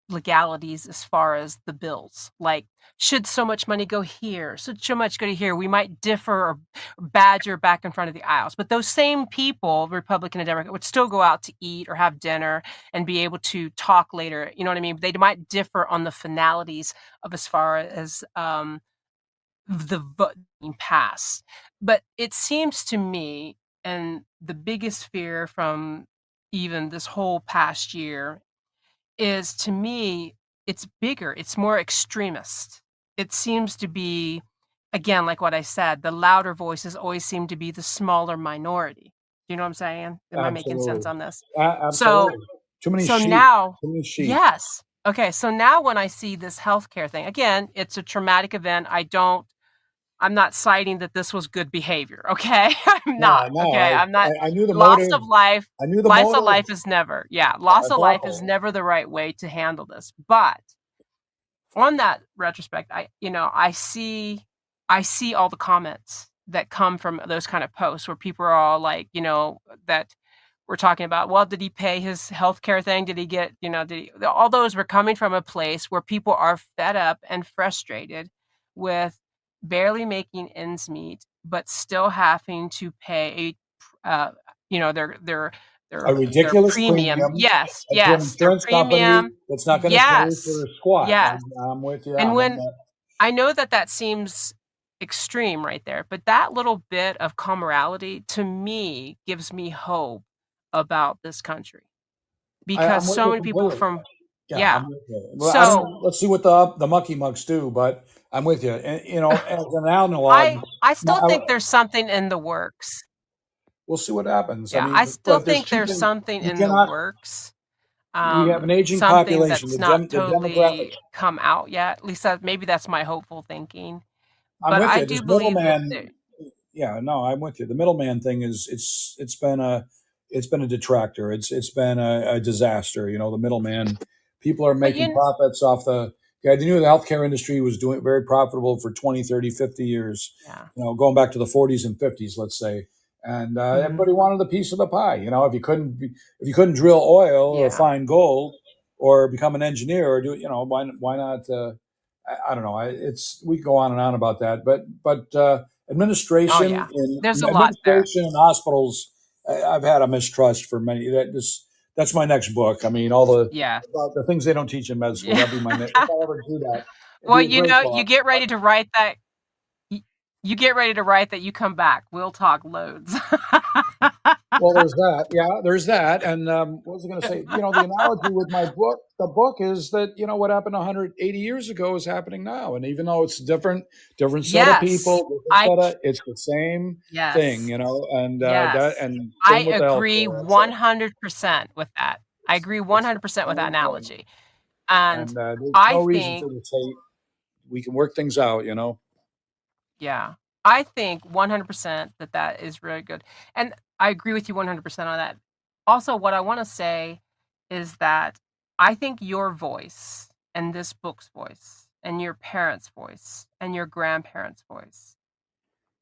[SPEAKER 1] legalities as far as the bills. Like, should so much money go here? Should so much go to here? We might differ or badger back in front of the aisles. But those same people, Republican and Democrat, would still go out to eat or have dinner and be able to talk later. You know what I mean? They might differ on the finalities of as far as the vote being passed. But it seems to me, and the biggest fear from even this whole past year is to me, it's bigger, it's more extremist. It seems to be, again, like what I said, the louder voices always seem to be the smaller minority. Do you know what I'm saying? Am I making sense
[SPEAKER 2] Absolutely.
[SPEAKER 1] on this? So
[SPEAKER 2] Absolutely. Too many
[SPEAKER 1] so
[SPEAKER 2] sheep.
[SPEAKER 1] now
[SPEAKER 2] Too many sheep.
[SPEAKER 1] yes. Okay, so now when I see this healthcare thing, again, it's a traumatic event. I'm not citing that this was good behavior, okay? I'm
[SPEAKER 2] No,
[SPEAKER 1] not,
[SPEAKER 2] no.
[SPEAKER 1] okay? I'm not
[SPEAKER 2] I knew the
[SPEAKER 1] loss
[SPEAKER 2] motive.
[SPEAKER 1] of life
[SPEAKER 2] I knew the
[SPEAKER 1] loss of
[SPEAKER 2] motive.
[SPEAKER 1] life is never loss
[SPEAKER 2] It's
[SPEAKER 1] of life is
[SPEAKER 2] awful.
[SPEAKER 1] never the right way to handle this, but on that retrospect, I see all the comments that come from those kind of posts where people are all like, that we're talking about, well, did he pay his healthcare thing? Did he get, did he, all those were coming from a place where people are fed up and frustrated with barely making ends meet, but still having to pay, uh,
[SPEAKER 2] A
[SPEAKER 1] their
[SPEAKER 2] ridiculous
[SPEAKER 1] premium.
[SPEAKER 2] premium
[SPEAKER 1] Yes,
[SPEAKER 2] to an
[SPEAKER 1] yes, their
[SPEAKER 2] insurance company
[SPEAKER 1] premium.
[SPEAKER 2] that's not going to pay
[SPEAKER 1] Yes,
[SPEAKER 2] for squat.
[SPEAKER 1] yes.
[SPEAKER 2] I'm with you
[SPEAKER 1] And
[SPEAKER 2] on
[SPEAKER 1] when
[SPEAKER 2] that.
[SPEAKER 1] I know that that seems extreme right there, but that little bit of camaraderie to me gives me hope about this country because
[SPEAKER 2] I'm with
[SPEAKER 1] so
[SPEAKER 2] you
[SPEAKER 1] many people
[SPEAKER 2] completely.
[SPEAKER 1] from
[SPEAKER 2] Yeah,
[SPEAKER 1] yeah.
[SPEAKER 2] I'm with you. Well, I don't
[SPEAKER 1] So
[SPEAKER 2] know. Let's see what the mucky mucks do, but I'm with you. And, as an analog,
[SPEAKER 1] I
[SPEAKER 2] no,
[SPEAKER 1] still think there's something in the works.
[SPEAKER 2] we'll see what happens. I
[SPEAKER 1] Yeah,
[SPEAKER 2] mean,
[SPEAKER 1] I still
[SPEAKER 2] look, there's
[SPEAKER 1] think
[SPEAKER 2] two
[SPEAKER 1] there's
[SPEAKER 2] things
[SPEAKER 1] something
[SPEAKER 2] you
[SPEAKER 1] in the
[SPEAKER 2] cannot.
[SPEAKER 1] works.
[SPEAKER 2] We have an aging
[SPEAKER 1] Something
[SPEAKER 2] population.
[SPEAKER 1] that's not
[SPEAKER 2] The demographic.
[SPEAKER 1] totally come out yet. At least maybe that's my hopeful thinking.
[SPEAKER 2] I'm
[SPEAKER 1] But
[SPEAKER 2] with
[SPEAKER 1] I
[SPEAKER 2] you.
[SPEAKER 1] do
[SPEAKER 2] This
[SPEAKER 1] believe that
[SPEAKER 2] middleman. Yeah, no, I'm with you. The middleman thing is it's been a detractor. It's been a disaster. The middleman. People are
[SPEAKER 1] but
[SPEAKER 2] making profits off the. Yeah, they knew the healthcare industry was doing very profitable for 20, 30, 50 years.
[SPEAKER 1] yeah.
[SPEAKER 2] Going back to the 40s and 50s, let's say, and
[SPEAKER 1] Mhm.
[SPEAKER 2] everybody wanted a piece of the pie. If you couldn't drill oil or
[SPEAKER 1] Yeah.
[SPEAKER 2] find gold or become an engineer or do why not? I don't know. We could go on and on about that, but
[SPEAKER 1] Oh, yeah. There's a lot there.
[SPEAKER 2] administration in hospitals. I've had a mistrust for many. That's my next book. I mean, all
[SPEAKER 1] Yes.
[SPEAKER 2] about the things they don't teach in med school.
[SPEAKER 1] Yeah.
[SPEAKER 2] That'd be my next. If I ever do that, it'd
[SPEAKER 1] Well,
[SPEAKER 2] be a great
[SPEAKER 1] you
[SPEAKER 2] book.
[SPEAKER 1] get ready to write that y you get ready to write that, you come back. We'll talk loads.
[SPEAKER 2] Well, there's that. Yeah, there's that. And what was I going to say? The analogy with the book is that what happened 180 years ago is happening now, and even though it's a different set of
[SPEAKER 1] Yes.
[SPEAKER 2] people,
[SPEAKER 1] I c
[SPEAKER 2] it's the same thing.
[SPEAKER 1] yes.
[SPEAKER 2] And that,
[SPEAKER 1] Yes.
[SPEAKER 2] and
[SPEAKER 1] I
[SPEAKER 2] same with the
[SPEAKER 1] agree
[SPEAKER 2] healthcare. That's it.
[SPEAKER 1] 100% with that. I agree
[SPEAKER 2] It's the
[SPEAKER 1] 100% with that
[SPEAKER 2] same thing,
[SPEAKER 1] analogy. And
[SPEAKER 2] and there's
[SPEAKER 1] I
[SPEAKER 2] no reason
[SPEAKER 1] think
[SPEAKER 2] for this hate. We can work things out.
[SPEAKER 1] yeah. I think 100% that that is really good. And I agree with you 100% on that. Also, what I wanna say is that I think your voice and this book's voice and your parents' voice and your grandparents' voice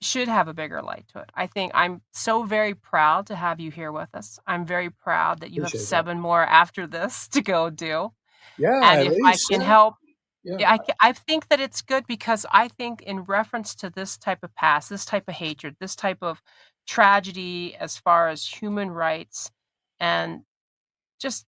[SPEAKER 1] should have a bigger light to it. I think I'm so very proud to have you here with us. I'm very proud that you have
[SPEAKER 2] Appreciate that.
[SPEAKER 1] 7 more after this to go do.
[SPEAKER 2] Yeah,
[SPEAKER 1] And
[SPEAKER 2] at
[SPEAKER 1] if I
[SPEAKER 2] least.
[SPEAKER 1] can
[SPEAKER 2] Yeah,
[SPEAKER 1] help
[SPEAKER 2] yeah.
[SPEAKER 1] yeah, I think that it's good because I think in reference to this type of past, this type of hatred, this type of tragedy as far as human rights and just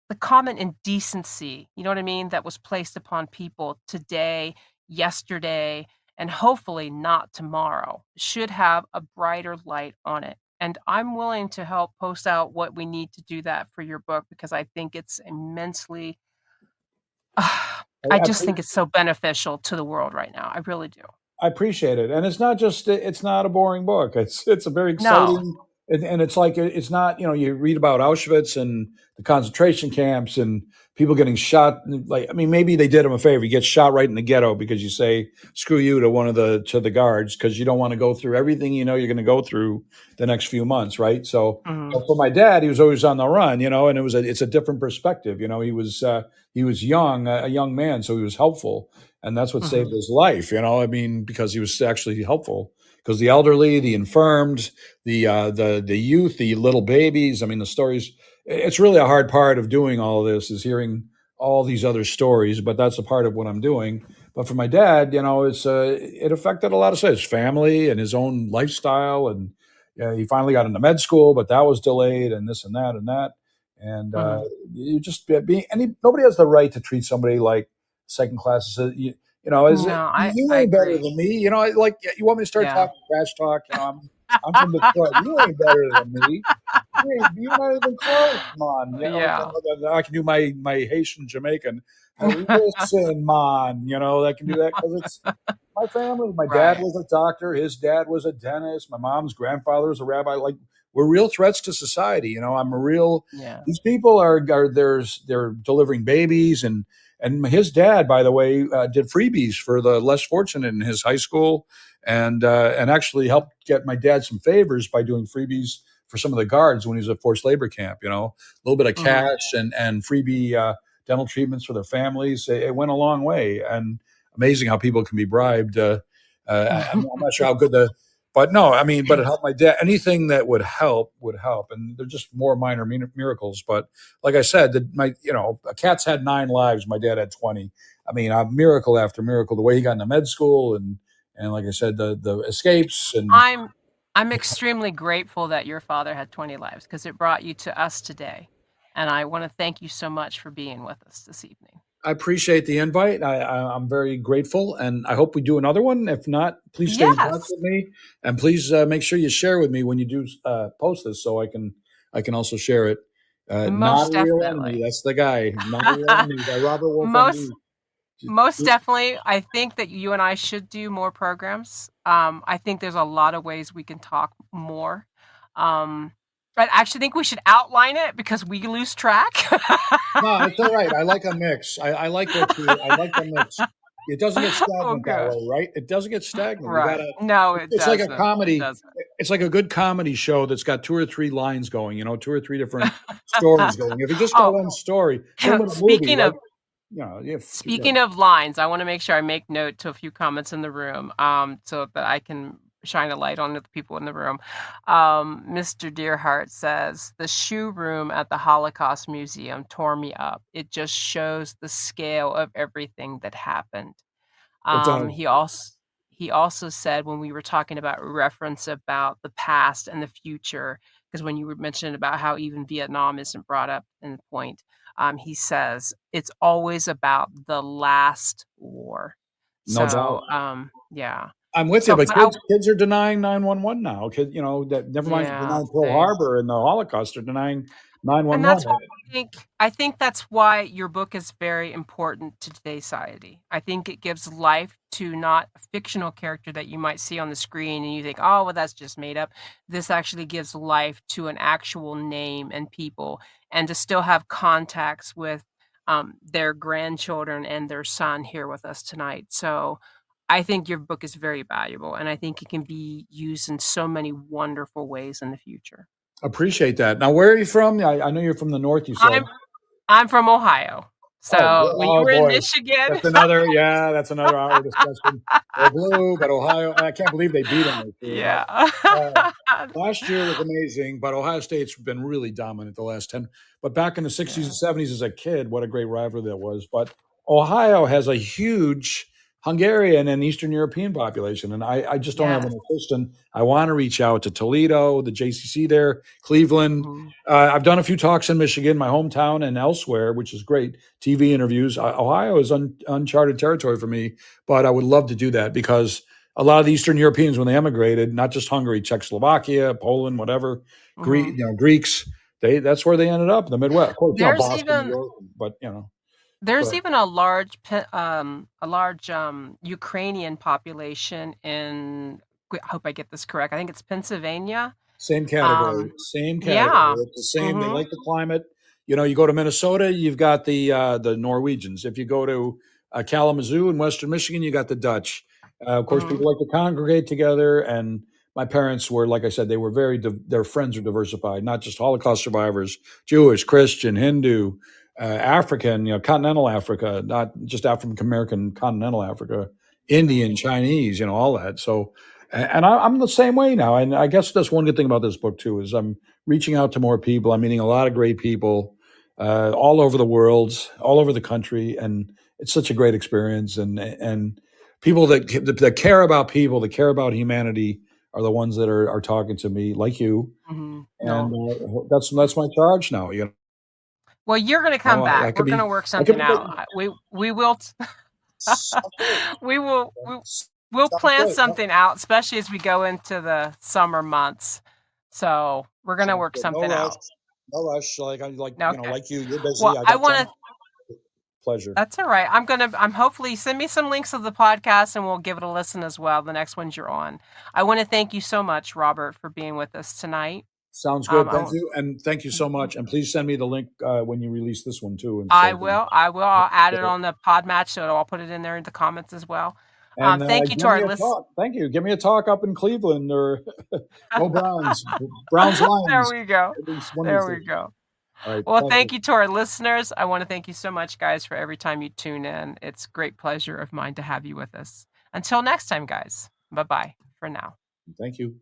[SPEAKER 1] the common indecency, you know what I mean, that was placed upon people today, yesterday, and hopefully not tomorrow, should have a brighter light on it. And I'm willing to help post out what we need to do that for your book because I think it's immensely I
[SPEAKER 2] I
[SPEAKER 1] just think
[SPEAKER 2] appreciate.
[SPEAKER 1] it's so beneficial to the world right now. I really do.
[SPEAKER 2] I appreciate it, and it's not a boring book. It's a very
[SPEAKER 1] No.
[SPEAKER 2] exciting, and it's like it's not, you read about Auschwitz and the concentration camps and people getting shot. Like, I mean, maybe they did him a favor. You get shot right in the ghetto because you say screw you to the guards because you don't want to go through everything you're going to go through the next few months, right? So,
[SPEAKER 1] Mhm.
[SPEAKER 2] but for my dad, he was always on the run, and it's a different perspective. He was young, a young man, so he was helpful, and that's what saved
[SPEAKER 1] Mhm.
[SPEAKER 2] his life. I mean, because he was actually helpful. Because the elderly, the infirmed, the youth, the little babies. I mean, the stories. It's really a hard part of doing all of this is hearing all these other stories. But that's a part of what I'm doing. But for my dad, it affected a lot of stuff, his family and his own lifestyle, and he finally got into med school, but that was delayed, and this and that and that. And
[SPEAKER 1] Mhm.
[SPEAKER 2] you just being any nobody has the right to treat somebody like second class. Is it,
[SPEAKER 1] No,
[SPEAKER 2] you
[SPEAKER 1] I
[SPEAKER 2] ain't better
[SPEAKER 1] agree.
[SPEAKER 2] than me. Like you want me to start
[SPEAKER 1] Yeah.
[SPEAKER 2] talking trash talk. I'm from Detroit. You ain't better than me. You're not even close, man.
[SPEAKER 1] Yeah.
[SPEAKER 2] I can do my Haitian Jamaican. Listen, man. I can do that because it's my family. My dad
[SPEAKER 1] Right.
[SPEAKER 2] was a doctor. His dad was a dentist. My mom's grandfather was a rabbi. Like, we're real threats to society. I'm a real.
[SPEAKER 1] Yeah.
[SPEAKER 2] These people they're delivering babies, and his dad, by the way, did freebies for the less fortunate in his high school, and actually helped get my dad some favors by doing freebies for some of the guards when he was at forced labor camp. A little bit of
[SPEAKER 1] Mhm.
[SPEAKER 2] cash and freebie dental treatments for their families. It went a long way, and amazing how people can be bribed. I'm not sure how good but no, I mean, but it helped my dad. Anything that would help, and they're just more minor miracles. But like I said, a cat's had 9 lives. My dad had 20. I mean, a miracle after miracle. The way he got into med school, and like I said, the escapes, and
[SPEAKER 1] I'm I'm extremely grateful that your father had 20 lives because it brought you to us today, and I wanna thank you so much for being with us this evening.
[SPEAKER 2] I appreciate the invite. I'm very grateful, and I hope we do another one. If not, please stay in touch
[SPEAKER 1] Yes,
[SPEAKER 2] with me, and please make sure you share with me when you do post this, so I can also share it. Not
[SPEAKER 1] most
[SPEAKER 2] a real enemy.
[SPEAKER 1] definitely.
[SPEAKER 2] That's the guy. Not a real enemy by Robert Wolf
[SPEAKER 1] Most
[SPEAKER 2] M.D.
[SPEAKER 1] most definitely, I think that you and I should do more programs. I think there's a lot of ways we can talk more. Um, I actually think we should outline it because we lose track.
[SPEAKER 2] No, it's all right. I like a mix. I like I like the mix. It doesn't get
[SPEAKER 1] Oh,
[SPEAKER 2] stagnant that
[SPEAKER 1] good.
[SPEAKER 2] way, right? It doesn't get stagnant. You
[SPEAKER 1] Right.
[SPEAKER 2] gotta.
[SPEAKER 1] No, it
[SPEAKER 2] It's like a
[SPEAKER 1] doesn't. It
[SPEAKER 2] comedy.
[SPEAKER 1] doesn't.
[SPEAKER 2] It's like a good comedy show that's got two or three lines going. Two or three different stories going. If you just got
[SPEAKER 1] Oh,
[SPEAKER 2] one story, same with a movie,
[SPEAKER 1] speaking
[SPEAKER 2] right?
[SPEAKER 1] of
[SPEAKER 2] If
[SPEAKER 1] speaking of lines, I wanna make sure I make note to a few comments in the room, so that I can shine a light on the people in the room. Mr. Deerhart says, "The shoe room at the Holocaust Museum tore me up. It just shows the scale of everything that happened."
[SPEAKER 2] it
[SPEAKER 1] Um,
[SPEAKER 2] does.
[SPEAKER 1] he also he also said when we were talking about reference about the past and the future, because when you were mentioning about how even Vietnam isn't brought up in the point, he says it's always about the last war.
[SPEAKER 2] No doubt.
[SPEAKER 1] So, yeah.
[SPEAKER 2] I'm with you,
[SPEAKER 1] So,
[SPEAKER 2] but
[SPEAKER 1] but I
[SPEAKER 2] kids are denying 911 now. That never mind
[SPEAKER 1] yeah,
[SPEAKER 2] denying Pearl
[SPEAKER 1] see.
[SPEAKER 2] Harbor and the Holocaust. They're denying
[SPEAKER 1] And that's
[SPEAKER 2] 911.
[SPEAKER 1] why I think that's why your book is very important to today's society. I think it gives life to not a fictional character that you might see on the screen and you think, "Oh, well, that's just made up." This actually gives life to an actual name and people, and to still have contacts with, their grandchildren and their son here with us tonight. So, I think your book is very valuable, and I think it can be used in so many wonderful ways in the future.
[SPEAKER 2] Appreciate that. Now, where are you from? I know you're from the north. You said.
[SPEAKER 1] I'm I'm from Ohio.
[SPEAKER 2] Oh,
[SPEAKER 1] So, when you
[SPEAKER 2] oh
[SPEAKER 1] were in
[SPEAKER 2] boy,
[SPEAKER 1] Michigan
[SPEAKER 2] that's another hour discussion. They're blue, but Ohio. I can't believe they beat them this year. But
[SPEAKER 1] Yeah.
[SPEAKER 2] last year was amazing, but Ohio State's been really dominant the last 10. But back in the 60s
[SPEAKER 1] Yeah.
[SPEAKER 2] and 70s as a kid, what a great rivalry that was. But Ohio has a huge Hungarian and Eastern European population. And I just don't have
[SPEAKER 1] Yes.
[SPEAKER 2] an assistant. I want to reach out to Toledo, the JCC there, Cleveland.
[SPEAKER 1] Mhm.
[SPEAKER 2] I've done a few talks in Michigan, my hometown, and elsewhere, which is great. TV interviews. Ohio is uncharted territory for me, but I would love to do that because a lot of the Eastern Europeans, when they emigrated, not just Hungary, Czechoslovakia, Poland, whatever,
[SPEAKER 1] Mhm.
[SPEAKER 2] Greeks, that's where they ended up in the Midwest. Of course,
[SPEAKER 1] There's
[SPEAKER 2] Boston, New
[SPEAKER 1] even
[SPEAKER 2] York, but
[SPEAKER 1] There's
[SPEAKER 2] But
[SPEAKER 1] even a large Ukrainian population in. I hope I get this correct. I think it's Pennsylvania.
[SPEAKER 2] same category,
[SPEAKER 1] Um,
[SPEAKER 2] same category.
[SPEAKER 1] yeah.
[SPEAKER 2] It's the same. They
[SPEAKER 1] Mm-hmm.
[SPEAKER 2] like the climate. You go to Minnesota, you've got the Norwegians. If you go to Kalamazoo in Western Michigan, you got the Dutch. Of course,
[SPEAKER 1] Mm-hmm.
[SPEAKER 2] people like to congregate together. And my parents were, like I said, they were their friends were diversified, not just Holocaust survivors, Jewish, Christian, Hindu, African, continental Africa, not just African American, continental Africa,
[SPEAKER 1] Mm-hmm.
[SPEAKER 2] Indian, Chinese, all that. So and I'm the same way now. And I guess that's one good thing about this book too is I'm reaching out to more people. I'm meeting a lot of great people all over the world, all over the country, and it's such a great experience. And people that care about people, that care about humanity, are the ones that are talking to me, like you.
[SPEAKER 1] Mm-hmm.
[SPEAKER 2] And
[SPEAKER 1] No.
[SPEAKER 2] that's my charge now.
[SPEAKER 1] Well, you're going to come
[SPEAKER 2] I
[SPEAKER 1] back.
[SPEAKER 2] could
[SPEAKER 1] We're going
[SPEAKER 2] be
[SPEAKER 1] to work
[SPEAKER 2] I could
[SPEAKER 1] something
[SPEAKER 2] be
[SPEAKER 1] out. We will.
[SPEAKER 2] sounds great.
[SPEAKER 1] we will. We'll
[SPEAKER 2] Sounds
[SPEAKER 1] plan
[SPEAKER 2] great.
[SPEAKER 1] something out, especially as we go into the summer months. So we're going to
[SPEAKER 2] Sounds
[SPEAKER 1] work
[SPEAKER 2] good. No
[SPEAKER 1] something
[SPEAKER 2] rush.
[SPEAKER 1] out.
[SPEAKER 2] No rush.
[SPEAKER 1] Okay.
[SPEAKER 2] Like you. You're busy.
[SPEAKER 1] Well,
[SPEAKER 2] I
[SPEAKER 1] I
[SPEAKER 2] got
[SPEAKER 1] want
[SPEAKER 2] time.
[SPEAKER 1] to.
[SPEAKER 2] Pleasure.
[SPEAKER 1] That's all right. I'm hopefully send me some links of the podcast and we'll give it a listen as well. The next ones you're on. I want to thank you so much, Robert, for being with us tonight.
[SPEAKER 2] Sounds
[SPEAKER 1] Um,
[SPEAKER 2] good.
[SPEAKER 1] I,
[SPEAKER 2] Thank
[SPEAKER 1] w-
[SPEAKER 2] you. And thank you so much. And please send me the link when you release this one too. And
[SPEAKER 1] I
[SPEAKER 2] so,
[SPEAKER 1] will. I will. I'll add it on the pod match, so I'll put it in there in the comments as well.
[SPEAKER 2] and
[SPEAKER 1] Thank you to
[SPEAKER 2] give me
[SPEAKER 1] our
[SPEAKER 2] a
[SPEAKER 1] list.
[SPEAKER 2] talk. Thank you. Give me a talk up in Cleveland or go Browns. Browns
[SPEAKER 1] There
[SPEAKER 2] Lions.
[SPEAKER 1] we go.
[SPEAKER 2] At least one of
[SPEAKER 1] There
[SPEAKER 2] these
[SPEAKER 1] we
[SPEAKER 2] days.
[SPEAKER 1] go.
[SPEAKER 2] All right.
[SPEAKER 1] Well,
[SPEAKER 2] Thank
[SPEAKER 1] thank
[SPEAKER 2] you.
[SPEAKER 1] you to our listeners. I want to thank you so much, guys, for every time you tune in. It's a great pleasure of mine to have you with us. Until next time, guys. Bye bye for now.
[SPEAKER 2] Thank you.